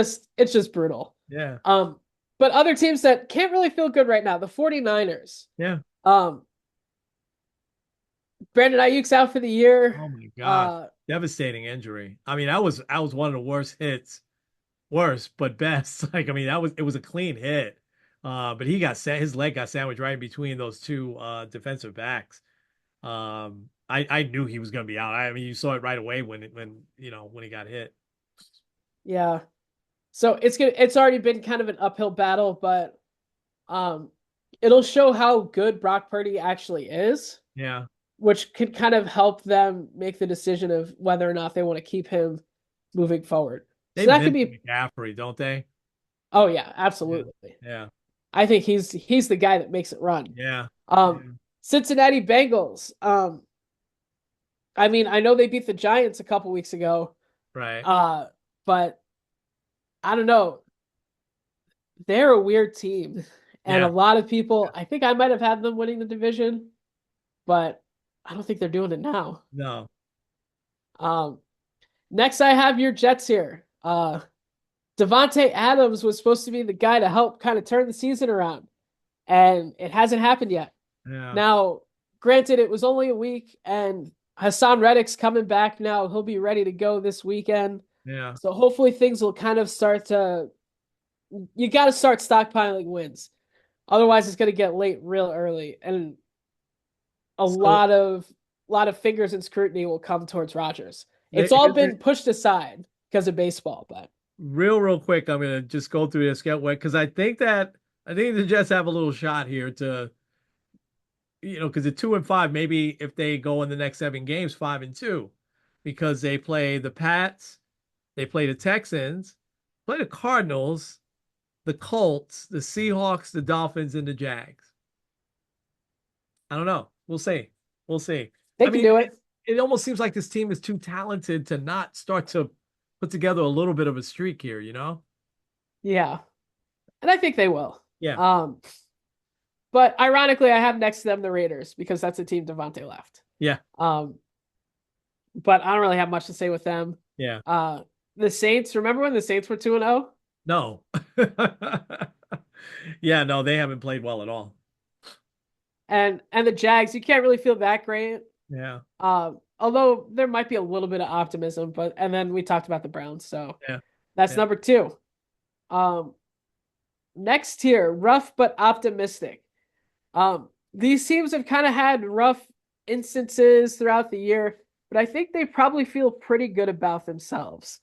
just brutal. Yeah, Um, but other teams that can't really feel good right now, the 49ers. yeah. Um, Brandon Ayuk's out for the year. Oh my gosh, Uh, devastating injury. I mean, that was one of the worst hits, worst but best. Like, I mean, it was a clean hit. But he got set. His leg got sandwiched right in between those two defensive backs. I knew he was going to be out. I mean, you saw it right away when he got hit. yeah. So it's already been kind of an uphill battle, but um, it'll show how good Brock Purdy actually is, Yeah, which could kind of help them make the decision of whether or not they want to keep him moving forward. they So that could miss be, McCaffrey, don't they? oh yeah, Yeah, absolutely. yeah, I think he's the guy that makes it run. yeah, Um, yeah. Cincinnati Bengals. I mean, I know they beat the Giants a couple weeks ago, Right. uh, but I don't know. They're a weird team, and a Yeah. lot of people. I think I might have had them winning the division, but I don't think they're doing it now. No. Um, Next, I have your Jets here. Devontae Adams was supposed to be the guy to help kind of turn the season around, and it hasn't happened yet. Yeah. Now, granted, it was only a week, and Hassan Reddick's coming back now. He'll be ready to go this weekend. Yeah. So hopefully things will kind of start to. You got to start stockpiling wins. Otherwise, it's going to get late real early, and a So lot of fingers and scrutiny will come towards Rodgers. It's all here's been pushed aside because of baseball, but real quick, I'm gonna just go through this get wet because I think the Jets have a little shot here to because at 2-5, maybe if they go in the next 7 games, 5-2, because they play the Pats, they play the Texans, play the Cardinals, the Colts, the Seahawks, the Dolphins, and the Jags. I don't know. We'll see. We'll see. they I can mean, do it. it almost seems like this team is too talented to not start to put together a little bit of a streak here, you know? Yeah, and I think they will. Yeah. Um, but ironically, I have next to them the Raiders because that's the team Devontae left. Yeah. Um, but I don't really have much to say with them. Yeah. Uh, the Saints. Remember when the Saints were 2-0? No. Yeah, no, they haven't played well at all. And the Jags. You can't really feel that great. Yeah. Although there might be a little bit of optimism, but and then we talked about the Browns, so Yeah. that's Yeah. number two. Um, Next tier, rough but optimistic. These teams have kind of had rough instances throughout the year, but I think they probably feel pretty good about themselves.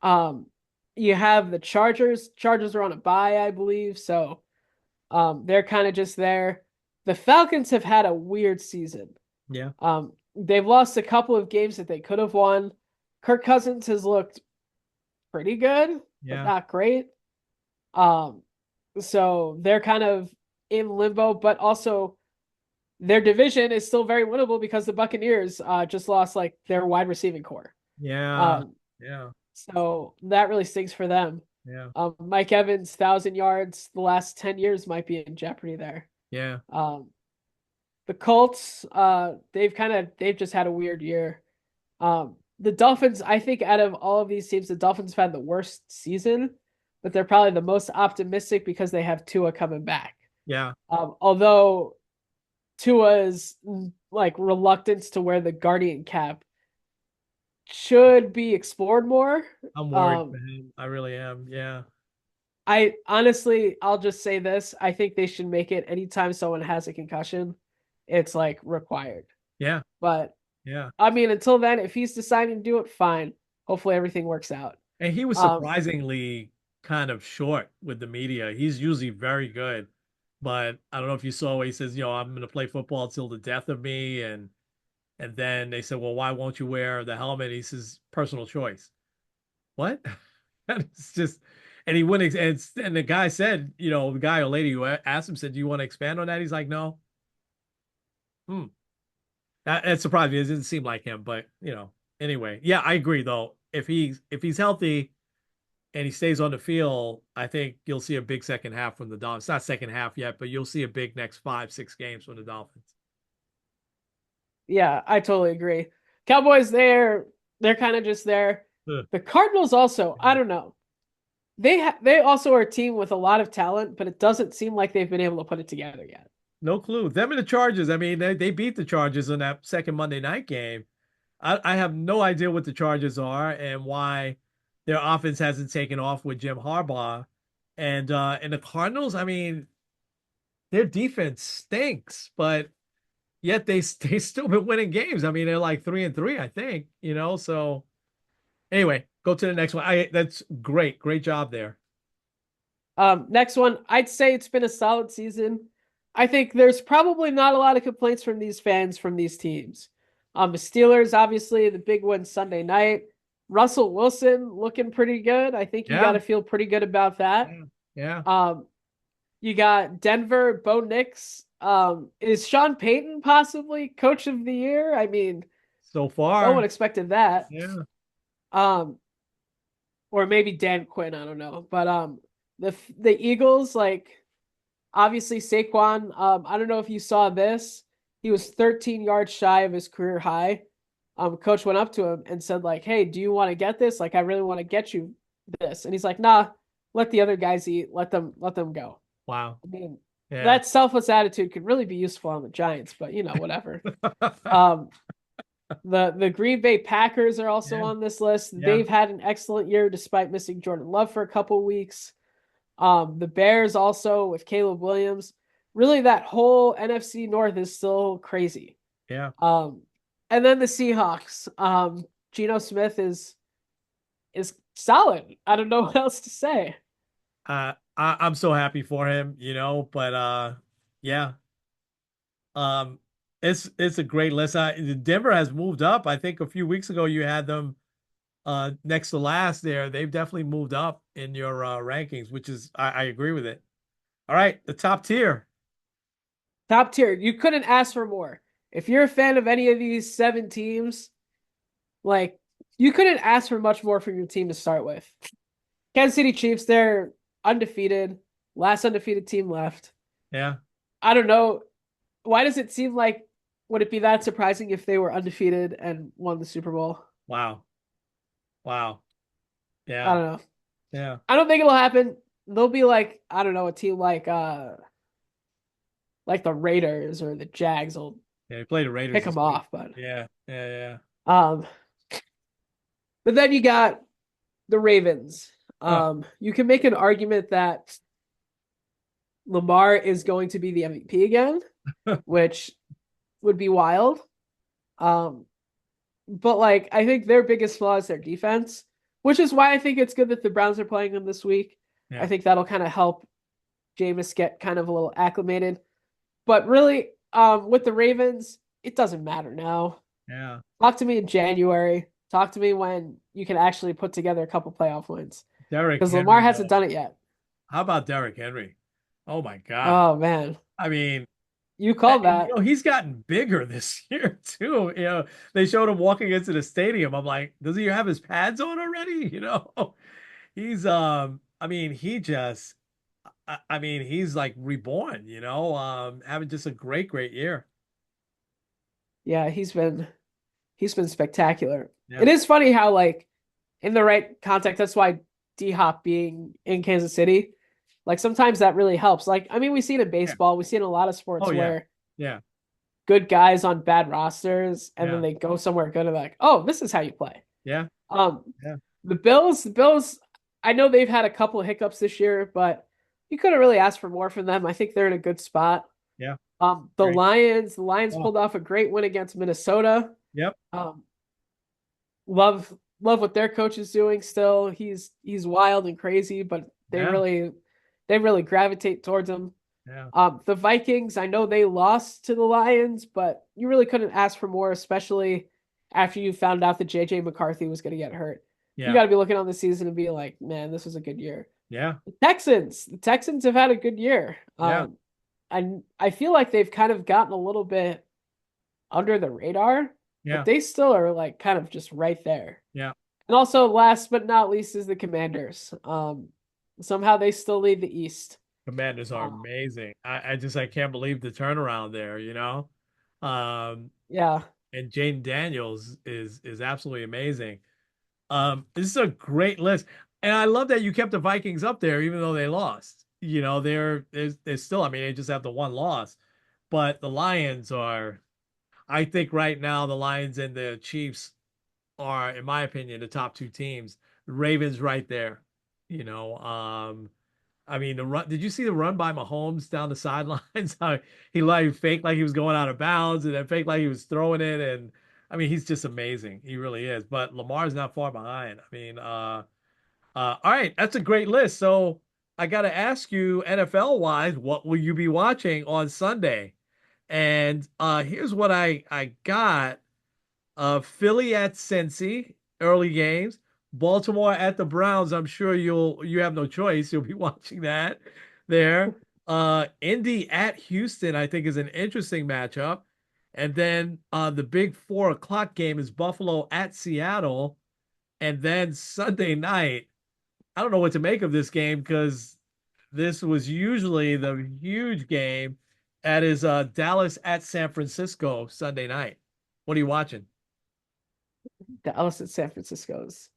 Um, you have the Chargers. Chargers are on a bye, I believe, so they're kind of just there. The Falcons have had a weird season. Yeah. They've lost a couple of games that they could have won. Kirk Cousins has looked pretty good, but Yeah. not great. Um, so they're kind of in limbo, but also their division is still very winnable because the Buccaneers just lost like their wide receiving core. Yeah. Um, Yeah. so that really stings for them. Yeah. Mike Evans, 1,000 yards the last 10 years might be in jeopardy there. Yeah. Um, the Colts, they've just had a weird year. The Dolphins, I think out of all of these teams, the Dolphins have had the worst season, but they're probably the most optimistic because they have Tua coming back. Yeah. Although Tua's like reluctance to wear the Guardian cap should be explored more. I'm worried for Um, him. I really am. Yeah. I honestly, I'll just say this. I think they should make it anytime someone has a concussion, it's like required. Yeah. But Yeah. I mean, until then, if he's deciding to do it, fine. Hopefully everything works out. And he was Um, surprisingly kind of short with the media. He's usually very good. But I don't know if you saw where he says, I'm going to play football till the death of me. And then they said, well, why won't you wear the helmet? He says, personal choice. What? It's just, and he wouldn't, and the guy said, the guy or lady who asked him said, do you want to expand on that? He's like, no. Hmm. That surprised me. It didn't seem like him, but anyway, yeah, I agree though. If he's healthy and he stays on the field, I think you'll see a big second half from the Dolphins. It's not second half yet, but you'll see a big next 5, 6 games from the Dolphins. yeah, I totally agree. Cowboys, they're kind of just there. The Cardinals also, I don't know. They also are a team with a lot of talent, but it doesn't seem like they've been able to put it together yet. No clue. Them and the Chargers. I mean, they beat the Chargers in that second Monday night game. I have no idea what the Chargers are and why their offense hasn't taken off with Jim Harbaugh. And the Cardinals, I mean, their defense stinks, but yet they still been winning games. I mean, they're like 3-3, I think, So anyway, go to the next one. That's great. Great job there. Next one, I'd say it's been a solid season. I think there's probably not a lot of complaints from these fans from these teams. The Steelers, obviously, the big one Sunday night. Russell Wilson looking pretty good. I think you got Yeah. to feel pretty good about that. Yeah. Yeah. Um, you got Denver, Bo Nix. Is Sean Payton possibly coach of the year? I mean, So no one far. expected that. Yeah. Um, or maybe Dan Quinn, I don't know. But the Eagles, like obviously Saquon, I don't know if you saw this. He was 13 yards shy of his career high. Coach went up to him and said, like, hey, do you want to get this? Like, I really want to get you this. And he's like, nah, let the other guys eat. Let them go. Wow. I mean, Yeah. that selfless attitude could really be useful on the Giants, but whatever. Um, the Green Bay Packers are also Yeah. on this list. Yeah. They've had an excellent year despite missing Jordan Love for a couple weeks. The Bears also with Caleb Williams. Really, that whole NFC North is still crazy. Yeah. Um, and then the Seahawks. Geno Smith is solid. I don't know what else to say. I'm so happy for him, but yeah. Um, it's a great list. Denver has moved up. I think a few weeks ago you had them next to last there. They've definitely moved up in your rankings, which is I agree with it. All right, the top tier. Top tier. You couldn't ask for more. If you're a fan of any of these seven teams, like you couldn't ask for much more from your team to start with. Kansas City Chiefs, they're undefeated, last undefeated team left. Yeah. I don't know. Why does it seem like would it be that surprising if they were undefeated and won the Super Bowl? Wow. Wow. I Yeah. don't know. Yeah. I don't think it'll happen. They'll be like, I don't know, a team like the Raiders or the Jags will Yeah. They played the pick Raiders them this week. off, but Yeah. Yeah. Yeah. um but then you got the Ravens. Huh. You can make an argument that Lamar is going to be the MVP again, which would be wild. Um, but like I think their biggest flaw is their defense, which is why I think it's good that the Browns are playing them this week. I Yeah. think that'll kind of help Jameis get kind of a little acclimated. But really, with the Ravens, it doesn't matter now. Yeah. Talk to me in January. Talk to me when you can actually put together a couple playoff wins. Derrick Because Lamar Henry, hasn't though. done it yet. How about Derrick Henry? Oh my gosh. Oh man. I mean, You called that. he's gotten bigger this year too. They showed him walking into the stadium. I'm like, does he have his pads on already? He's I mean, I mean, he's like reborn, having just a great year. Yeah, he's been spectacular. Yeah. It is funny how like in the right context, that's why D Hop being in Kansas City, like sometimes that really helps. Like, I mean, we see it in Yeah. baseball, we see it in a lot of Oh sports yeah. where Yeah. good guys on bad rosters and then Yeah. they go somewhere good and they're like, oh, this is how you play. Yeah. Um, Yeah. the Bills, I know they've had a couple of hiccups this year, but you couldn't really ask for more from them. I think they're in a good spot. Yeah. The Great. Lions Oh, pulled off a great win against Minnesota. yep. Um, love what their coach is doing still. He's wild and crazy, but Yeah. they really gravitate towards him. Yeah. The Vikings, I know they lost to the Lions, but you really couldn't ask for more, especially after you found out that JJ McCarthy was going to get hurt. You Yeah. got to be looking on the season and be like, man, this was a good year. Yeah. The Texans have had a good year. Yeah. And I feel like they've kind of gotten a little bit under the radar, but Yeah. they still are like kind of just right there. Yeah. And also, last but not least, is the Commanders. Somehow they still lead the East. Commanders are Uh, amazing. I can't believe the turnaround there. Um, yeah, and Jaden Daniels is absolutely amazing. This is a great list, and I love that you kept the Vikings up there, even though they lost. You know, they're still. I mean, they just have the one loss, but the Lions are. I think right now the Lions and the Chiefs are, in my opinion, the top two teams. The Ravens right there. You know, I mean, the run. Did you see the run by Mahomes down the sidelines? How he like faked like he was going out of bounds, and then faked like he was throwing it. And I mean, he's just amazing. He really is. But Lamar's not far behind. I mean, all right, that's a great list. So I got to ask you, NFL wise, what will you be watching on Sunday? And here's what I got. Philly at Cincy, early games. Baltimore at the Browns. I'm sure you have no choice. You'll be watching that there. Indy at Houston, I think, is an interesting matchup. And then the big 4 o'clock game is Buffalo at Seattle. And then Sunday night, I don't know what to make of this game because this was usually the huge game. That is Dallas at San Francisco Sunday night. What are you watching? Dallas and San Francisco is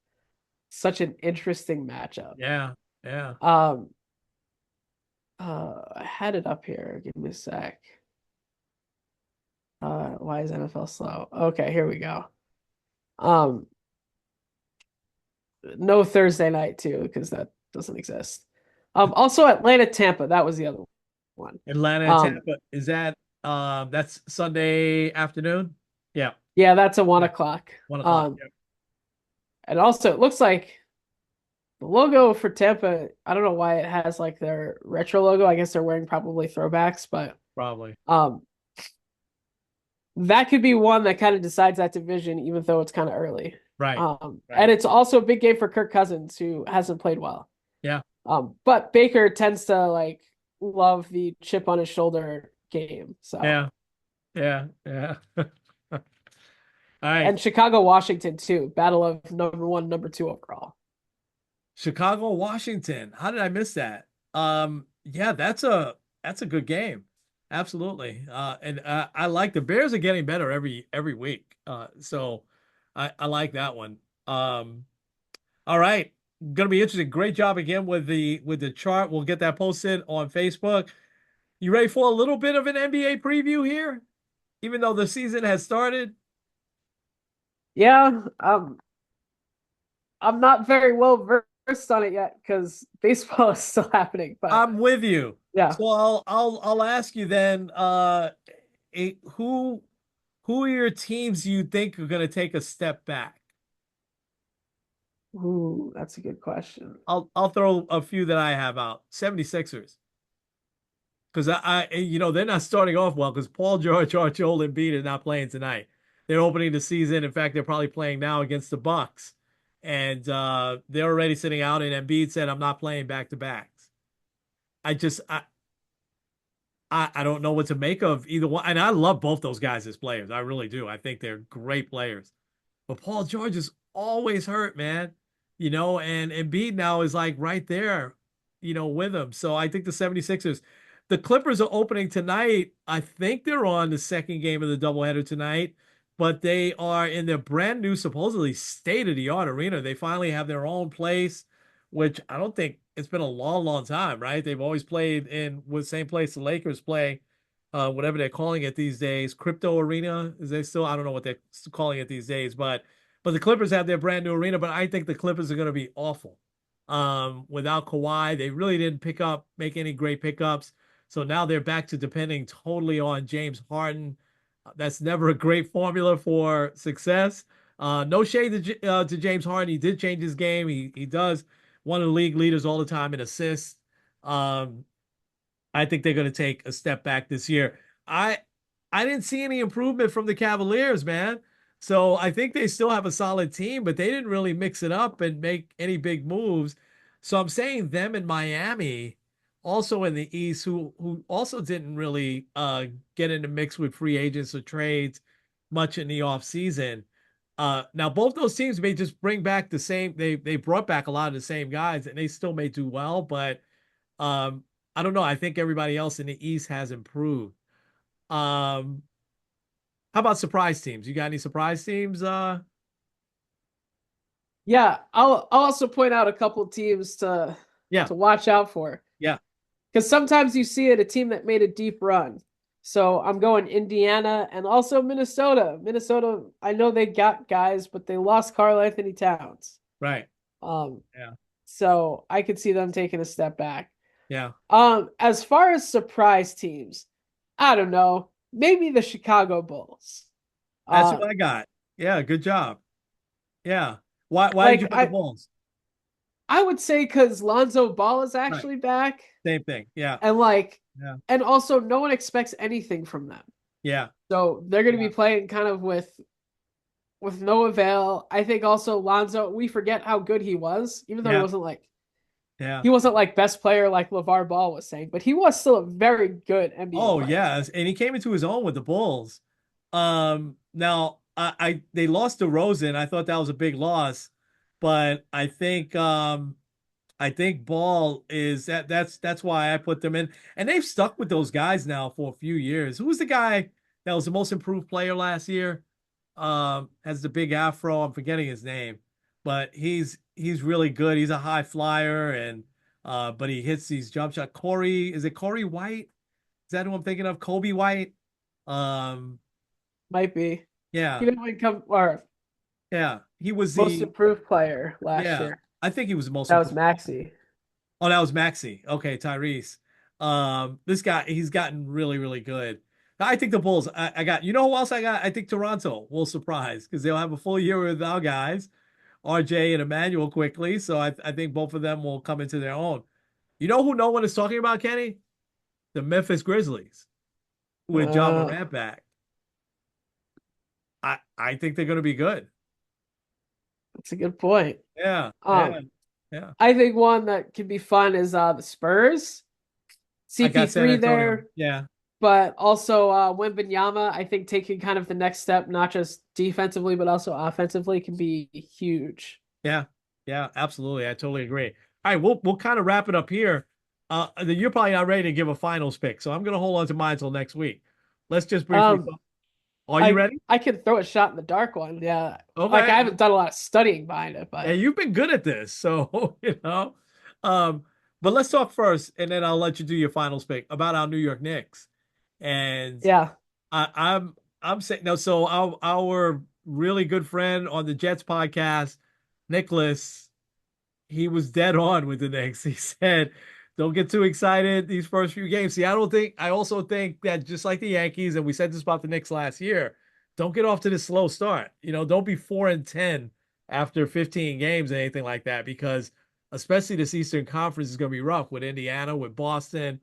such an interesting matchup. Yeah, yeah. Um, I had it up here. Give me a sec. Why is NFL slow? Okay, here we go. Um, no Thursday night too, because that doesn't exist. Also Atlanta, Tampa, that was the other one. Atlanta and Um, Tampa. Is that that's Sunday afternoon? Yeah, yeah, that's a one yeah. o'clock. 1 o'clock. Yeah, And also it looks like the logo for Tampa, I don't know why it has like their retro logo. I guess they're wearing probably throwbacks, but probably. um that could be one that kind of decides that division, even though it's kind of early. Right. And Right. it's also a big game for Kirk Cousins, who hasn't played well. Yeah. But Baker tends to like love the chip on his shoulder game. So Yeah. Yeah. Yeah. All right. and Chicago, Washington too. Battle of number one, number two overall. Chicago, Washington. How did I miss that? Yeah, that's a good game. Absolutely. And I like the Bears are getting better every week. So I like that one. All right. Gonna be interesting. Great job again with the chart. We'll get that posted on Facebook. You ready for a little bit of an NBA preview here? Even though the season has started? Yeah, I'm not very well versed on it yet because baseball is still happening. But I'm with you. yeah, So I'll ask you then, who are your teams you think are gonna take a step back? ooh, that's a good question. I'll throw a few that I have out. 76ers. Because they're not starting off well because Paul George, Joel Embiid are not playing tonight. They're opening the season. In fact, they're probably playing now against the Bucks, and they're already sitting out. And Embiid said, "I'm not playing back to backs." I just I don't know what to make of either one. And I love both those guys as players. I really do. I think they're great players. But Paul George is always hurt, man. And Embiid now is like right there, with him. So I think the 76ers, the Clippers are opening tonight. I think they're on the second game of the doubleheader tonight, but they are in their brand new, supposedly state-of-the-art arena. They finally have their own place, which I don't think it's been a long, long time, right? They've always played in with the same place the Lakers play, whatever they're calling it these days. Crypto Arena, is they still? I don't know what they're calling it these days, but the Clippers have their brand new arena, but I think the Clippers are going to be awful. Without Kawhi, they really didn't make any great pickups. So now they're back to depending totally on James Harden. That's never a great formula for success. No shade to James Harden. He did change his game. He does one of the league leaders all the time in assists. Um, I think they're going to take a step back this year. I I didn't see any improvement from the Cavaliers, man. So I think they still have a solid team, but they didn't really mix it up and make any big moves. So I'm saying them in Miami, also in the East, who also didn't really get in the mix with free agents or trades much in the offseason. Now both those teams may just bring back the same. They brought back a lot of the same guys, and they still may do well, but um, I don't know. I think everybody else in the East has improved. Um, how about surprise teams? You got any surprise teams? Yeah, I'll also point out a couple teams Yeah, to watch out for. yeah, Because sometimes you see it a team that made a deep run. So I'm going Indiana and also Minnesota. Minnesota, I know they got guys, but they lost Karl Anthony Towns. right. Um, Yeah, so I could see them taking a step back. yeah. As far as surprise teams, I don't know. Maybe the Chicago Bulls. That's who Uh, I got. Yeah, good job. Yeah. Why did you like put the Bulls? I would say because Lonzo Ball is Right. actually back, Same thing. Yeah. and Yeah. and also no one expects anything from them. Yeah. So they're going to Yeah. be playing kind of with no avail. I think also Lonzo, we forget how good he was, even though Yeah. Yeah. he wasn't like best player like LeVar Ball was saying, but he was still a very good NBA Oh, player. yes. And he came into his own with the Bulls. Now I they lost to Rosen. I thought that was a big loss, but I think Ball is that's why I put them in. And they've stuck with those guys now for a few years. Who was the guy that was the most improved player last year? Has the big afro. I'm forgetting his name, but he's really good. He's a high flyer and but he hits these jump shot. Corey, is it Corey White? Is that who I'm thinking of? Kobe White? Um, Might be. yeah, He didn't win come or yeah. He was most the improved player last yeah. year. I think he was the most That was improved. Maxi. Oh, that was Maxi. Okay, Tyrese. This guy, he's gotten really, really good. I think the Bulls. I got. You know who else I got? I think Toronto will surprise because they'll have a full year with our guys, RJ and Emmanuel quickly. So I think both of them will come into their own. You know who no one is talking about, Kenny? The Memphis Grizzlies with John Uh, Morant back. I think they're going to be good. that's a good point. Yeah, Um, yeah, yeah. I think one that could be fun is the Spurs. I got San CP3 Antonio. there, Yeah, but also Wembanyama, I think taking kind of the next step, not just defensively, but also offensively, can be huge. yeah, yeah. Absolutely, I totally agree. All right, we'll kind of wrap it up here. You're probably not ready to give a finals pick, so I'm going to hold on to mine until next week. Let's just briefly. Um, Are you ready? I can throw a shot in the dark one. Yeah, like I Okay. haven't done a lot of studying behind it, Yeah, but you've been good at this, so you know. Um, but let's talk first, and then I'll let you do your finals pick about our New York Knicks. And yeah, I, I'm I'm saying no. So our really good friend on the Jets podcast, Nicholas, he was dead on with the Knicks. He said, "Don't get too excited these first few games." See, I also think that just like the Yankees, and we said this about the Knicks last year, don't get off to this slow start. You know, don't be 4-10 after 15 games and anything like that, because especially this Eastern Conference is going to be rough with Indiana, with Boston,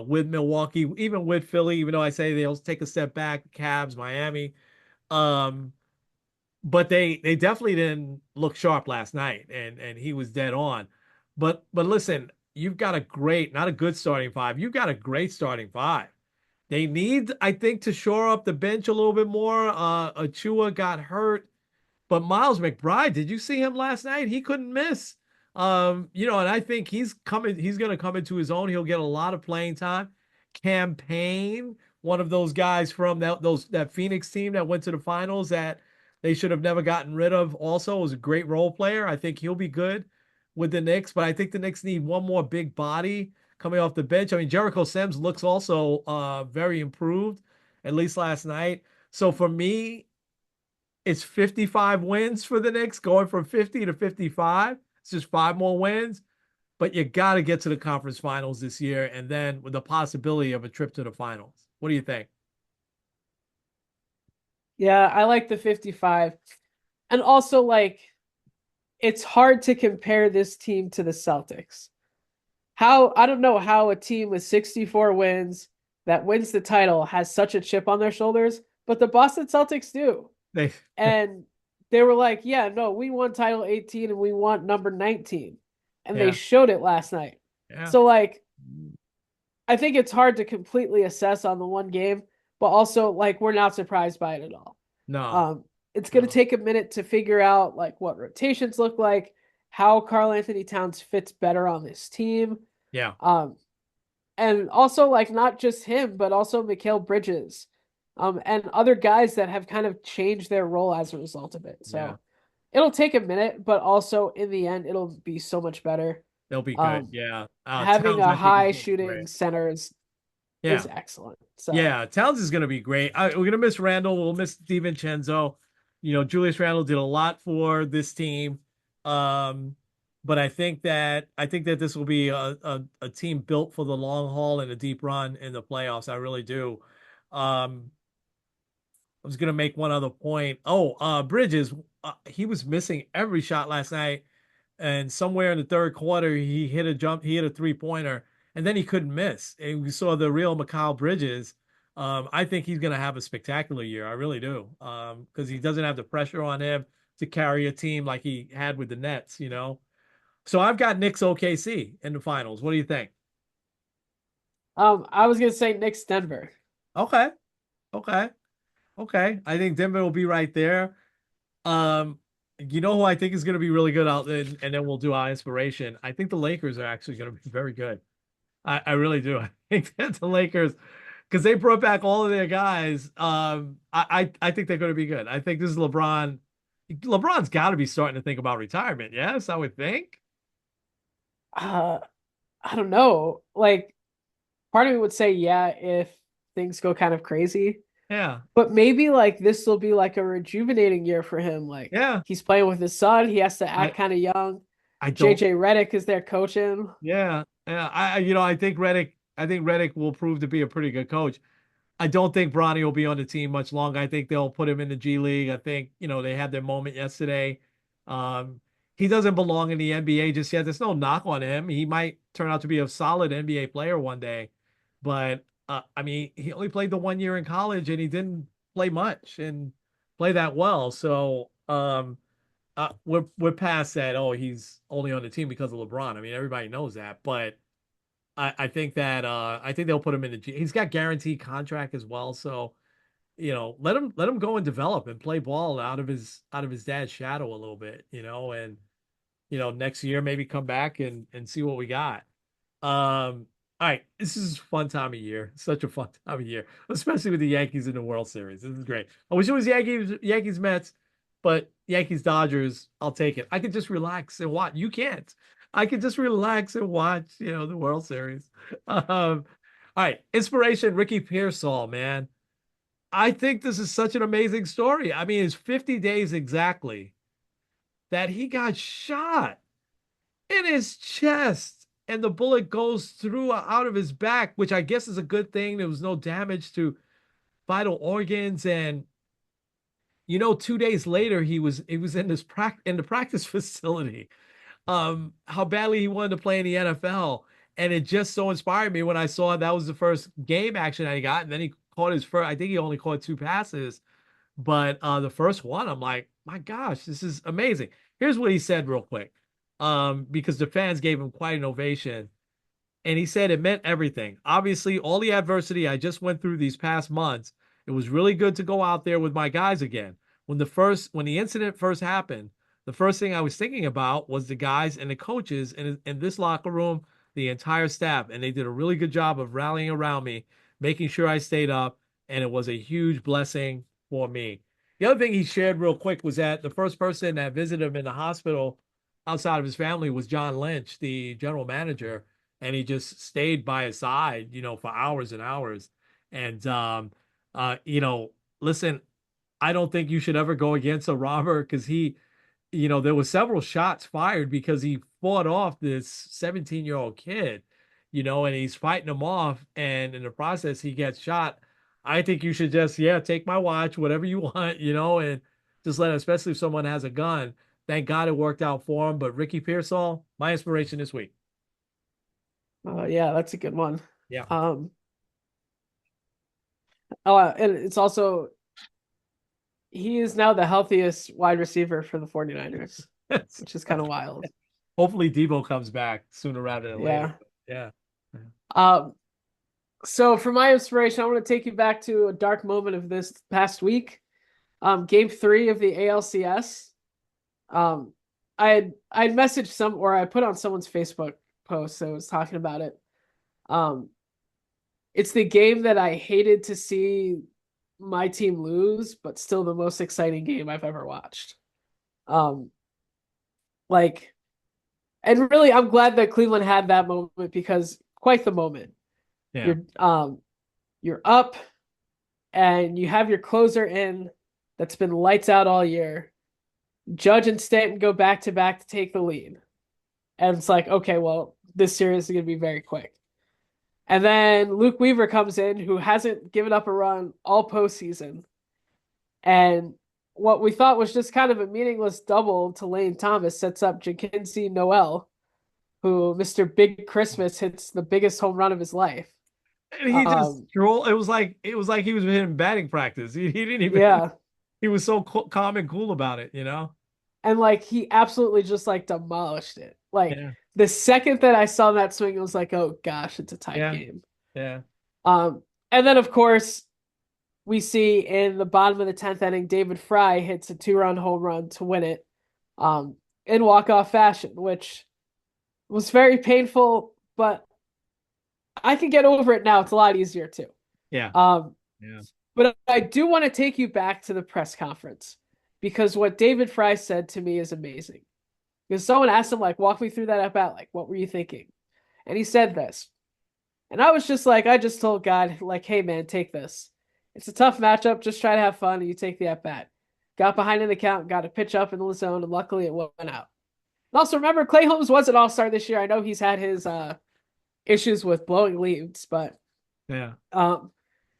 with Milwaukee, even with Philly. Even though I say they'll take a step back, Cavs, Miami. Um, but they definitely didn't look sharp last night, and he was dead on. But listen, you've got a great, not a good starting five. You've got a great starting five. They need, I think, to shore up the bench a little bit more. Achua got hurt. But Miles McBride, did you see him last night? He couldn't miss. And I think he's gonna come into his own. He'll get a lot of playing time. Campaign, one of those guys from that Phoenix team that went to the finals that they should have never gotten rid of, also was a great role player. I think he'll be good with the Knicks, but I think the Knicks need one more big body coming off the bench. I mean, Jericho Sims looks also very improved, at least last night. So for me, it's 55 wins for the Knicks, going from 50 to 55. It's just five more wins, but you got to get to the conference finals this year, and then with the possibility of a trip to the finals. What do you think? yeah, I like the 55, and also like it's hard to compare this team to the Celtics. How I don't know how a team with 64 wins that wins the title has such a chip on their shoulders, but the Boston Celtics do. They, And they were like, yeah, no, we won title 18 and we want number 19. And they yeah, showed it last night. yeah, So like I think it's hard to completely assess on the one game, but also like we're not surprised by it at all. no, Um, it's going to no, take a minute to figure out like what rotations look like, how Karl Anthony Towns fits better on this team. yeah, Um, and also like not just him, but also Mikal Bridges, and other guys that have kind of changed their role as a result of it. yeah. So it'll take a minute, but also in the end, it'll be so much better. They'll be good. Um, Yeah. Having Towns, a I think, is high going to be shooting great. center is Yeah. excellent. So, Yeah. Towns is going to be great. We're going to miss Randall. We'll miss DiVincenzo. Julius Randall did a lot for this team. Um, but I think that this will be a team built for the long haul and a deep run in the playoffs. I really do. Um, I was gonna make one other point. Oh, Bridges, he was missing every shot last night, and somewhere in the third quarter, he hit a 3-pointer, and then he couldn't miss. And we saw the real Mikal Bridges. I think he's gonna have a spectacular year. I really do. Because he doesn't have the pressure on him to carry a team like he had with the Nets. So I've got Knicks OKC in the finals. What do you think? I was gonna say Knicks Denver. Okay, okay, okay. I think Denver will be right there. Um, you know who I think is going to be really good out there, and then we'll do our inspiration. I think the Lakers are actually going to be very good. I really do. I think that the Lakers, because they brought back all of their guys. I think they're going to be good. I think this is LeBron. LeBron's got to be starting to think about retirement. Yes, I would think. Uh, I don't know. Like, part of me would say yeah if things go kind of crazy, Yeah, but maybe like this will be like a rejuvenating year for him. Like yeah. he's playing with his son. He has to I act kind of young. I don't. JJ Redick is there coaching. Yeah, yeah. I think Reddick will prove to be a pretty good coach. I don't think Bronny will be on the team much longer. I think they'll put him in the G League. I think, they had their moment yesterday. Um, he doesn't belong in the NBA just yet. There's no knock on him. He might turn out to be a solid NBA player one day. But I mean, he only played the 1 year in college and he didn't play much and play that well. So we're past that. Oh, he's only on the team because of LeBron. I mean, everybody knows that. But I think they'll put him in the G. He's got guaranteed contract as well, so let him go and develop and play ball out of his dad's shadow a little bit, and next year maybe come back and see what we got. All right, this is a fun time of year, such a fun time of year, especially with the Yankees in the World Series. This is great. I wish it was Yankees Mets, but Yankees Dodgers, I'll take it. I could just relax and watch. You can't. I could just relax and watch, the World Series. All right, inspiration, Ricky Pearsall, man. I think this is such an amazing story. I mean, it's 50 days exactly that he got shot in his chest and the bullet goes through out of his back, which I guess is a good thing. There was no damage to vital organs. And 2 days later, he was in the practice facility. How badly he wanted to play in the NFL. And it just so inspired me when I saw that was the first game action I got. And then he caught his first, I think he only caught two passes. But the first one, I'm like, my gosh, this is amazing. Here's what he said real quick. Because the fans gave him quite an ovation. And he said it meant everything. Obviously, all the adversity I just went through these past months, it was really good to go out there with my guys again. When the incident first happened, the first thing I was thinking about was the guys and the coaches in this locker room, the entire staff, and they did a really good job of rallying around me, making sure I stayed up, and it was a huge blessing for me. The other thing he shared real quick was that the first person that visited him in the hospital outside of his family was John Lynch, the general manager, and he just stayed by his side, for hours and hours. And listen, I don't think you should ever go against a robber because there was several shots fired because he fought off this 17-year-old kid, and he's fighting him off, and in the process he gets shot. I think you should just, yeah, take my watch, whatever you want, and just let him, especially if someone has a gun. Thank God it worked out for him. But Ricky Pearsall, my inspiration this week. Yeah, that's a good one. Yeah. Um, and it's also he is now the healthiest wide receiver for the 49ers, which is kind of wild. Hopefully Debo comes back sooner rather than later. Yeah. Yeah. Um, so for my inspiration, I want to take you back to a dark moment of this past week. Game 3 of the ALCS. Um, I had messaged or I put on someone's Facebook post that was talking about it. Um, it's the game that I hated to see my team lose, but still the most exciting game I've ever watched. Um, like, and really, I'm glad that Cleveland had that moment because quite the moment. Yeah. You're up and you have your closer in that's been lights out all year. Judge and Stanton go back to back to take the lead. And it's like, okay, well, this series is going to be very quick. And then Luke Weaver comes in, who hasn't given up a run all postseason. And what we thought was just kind of a meaningless double to Lane Thomas sets up Jackinsey Noel, who Mr. Big Christmas hits the biggest home run of his life. And he just Um, strolled. It was like he was in batting practice. He didn't even. yeah. He was so calm and cool about it. You know. And like he absolutely just like demolished it. Like Yeah. the second that I saw that swing, it was like, oh gosh, it's a tied Yeah. game. Yeah. Um, and then of course we see in the bottom of the 10th inning, David Fry hits a 2-run home run to win it, um, in walk-off fashion, which was very painful, but I can get over it now. It's a lot easier too. Yeah. Um, Yeah. but I do want to take you back to the press conference because what David Fry said to me is amazing. Because someone asked him, like, walk me through that at bat. Like, what were you thinking? And he said this. And I was just like, I just told God, like, hey, man, take this. It's a tough matchup. Just try to have fun and you take the at bat. Got behind in the count, got a pitch up in the zone, and luckily it went out. And also remember, Clay Holmes was an all-star this year. I know he's had his issues with blowing leads, but Yeah. um,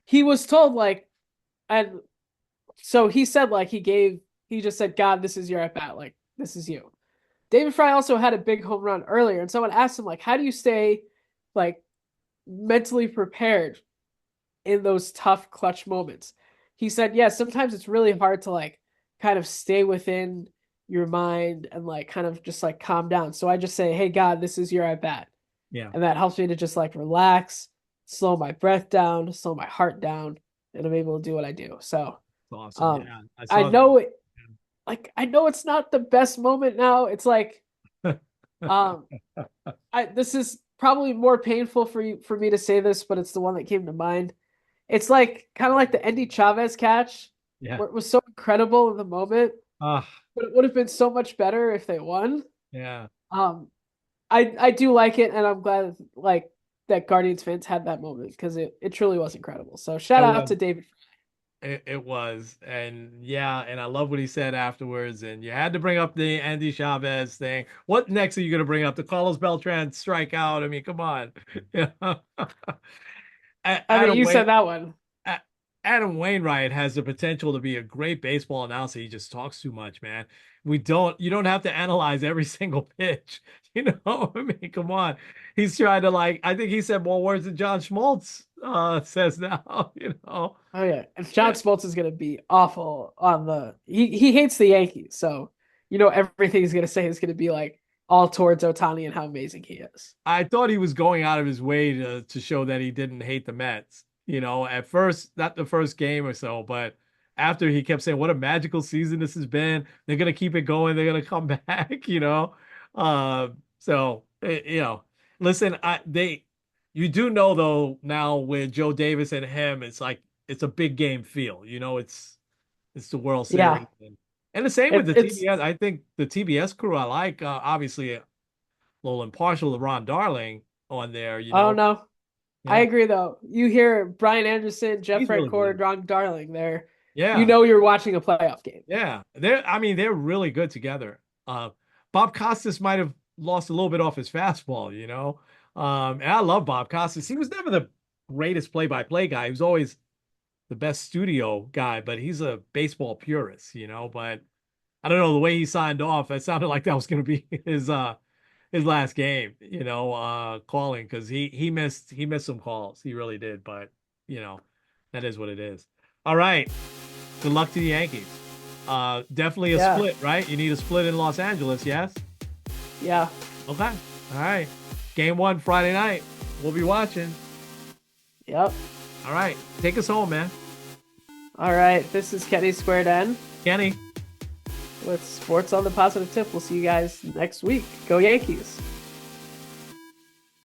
he was told, like, and so he said, like, he just said, God, this is your at bat. Like, this is you. David Fry also had a big home run earlier, and someone asked him, like, how do you stay, like, mentally prepared in those tough clutch moments? He said, yeah, sometimes it's really hard to like kind of stay within your mind and like kind of just like calm down. So I just say, hey God, this is your at bat. Yeah. And that helps me to just like relax, slow my breath down, slow my heart down, and I'm able to do what I do. So It's awesome. um Yeah. I I saw that. know it, like I know it's not the best moment now. It's like um I this is probably more painful for me to say this, but it's the one that came to mind. It's like kind of like the Andy Chavez catch, Yeah. where it was so incredible in the moment, Ah. but it would have been so much better if they won. Yeah. Um, I do like it, and I'm glad like that Guardians fans had that moment because it truly was incredible. So shout It out was. to David. It was. And yeah, and I love what he said afterwards. And you had to bring up the Andy Chavez thing. What next are you going to bring up? The Carlos Beltran strikeout? I mean, come on. Yeah. I mean, Adam you said Wayne. that one. A- Adam Wainwright has the potential to be a great baseball announcer. He just talks too much, man. You don't have to analyze every single pitch. You know, I mean, come on. He's trying to like, I think he said more words than John Schmaltz says now, you know. Oh yeah, and John Smoltz is gonna be awful on the. He hates the Yankees, so you know everything he's gonna say is gonna be like all towards Otani and how amazing he is. I thought he was going out of his way to show that he didn't hate the Mets. You know, at first, not the first game or so, but after he kept saying, "What a magical season this has been. They're gonna keep it going. They're gonna come back." You know, you know, listen, you do know though now with Joe Davis and him, it's like it's a big game feel. You know, it's the World Yeah, Series, and the same with the it's. TBS. I think the TBS crew I like. Obviously little impartial to Ron Darling on there, you I don't know. know. I Yeah, agree though. You hear Brian Anderson, Jeff he's really Redcord, good. Ron Darling there. You Yeah, know you're watching a playoff game. yeah. I mean, they're really good together. Bob Costas might have lost a little bit off his fastball, you know. And I love Bob Costas. He was never the greatest play-by-play guy. He was always the best studio guy, but he's a baseball purist, you know. But I don't know the way he signed off. It sounded like that was going to be his last game, you know, calling because he missed some calls. He really did, but you know, that is what it is. All right. Good luck to the Yankees. Definitely a Yeah, split, right? You need a split in Los Angeles, yes? yeah, Okay. All right. Game one Friday night. We'll be watching. yep. All right. Take us home, man. All right, this is Kenny Squared N Kenny. with Sports on the Positive Tip. We'll see you guys next week. Go Yankees.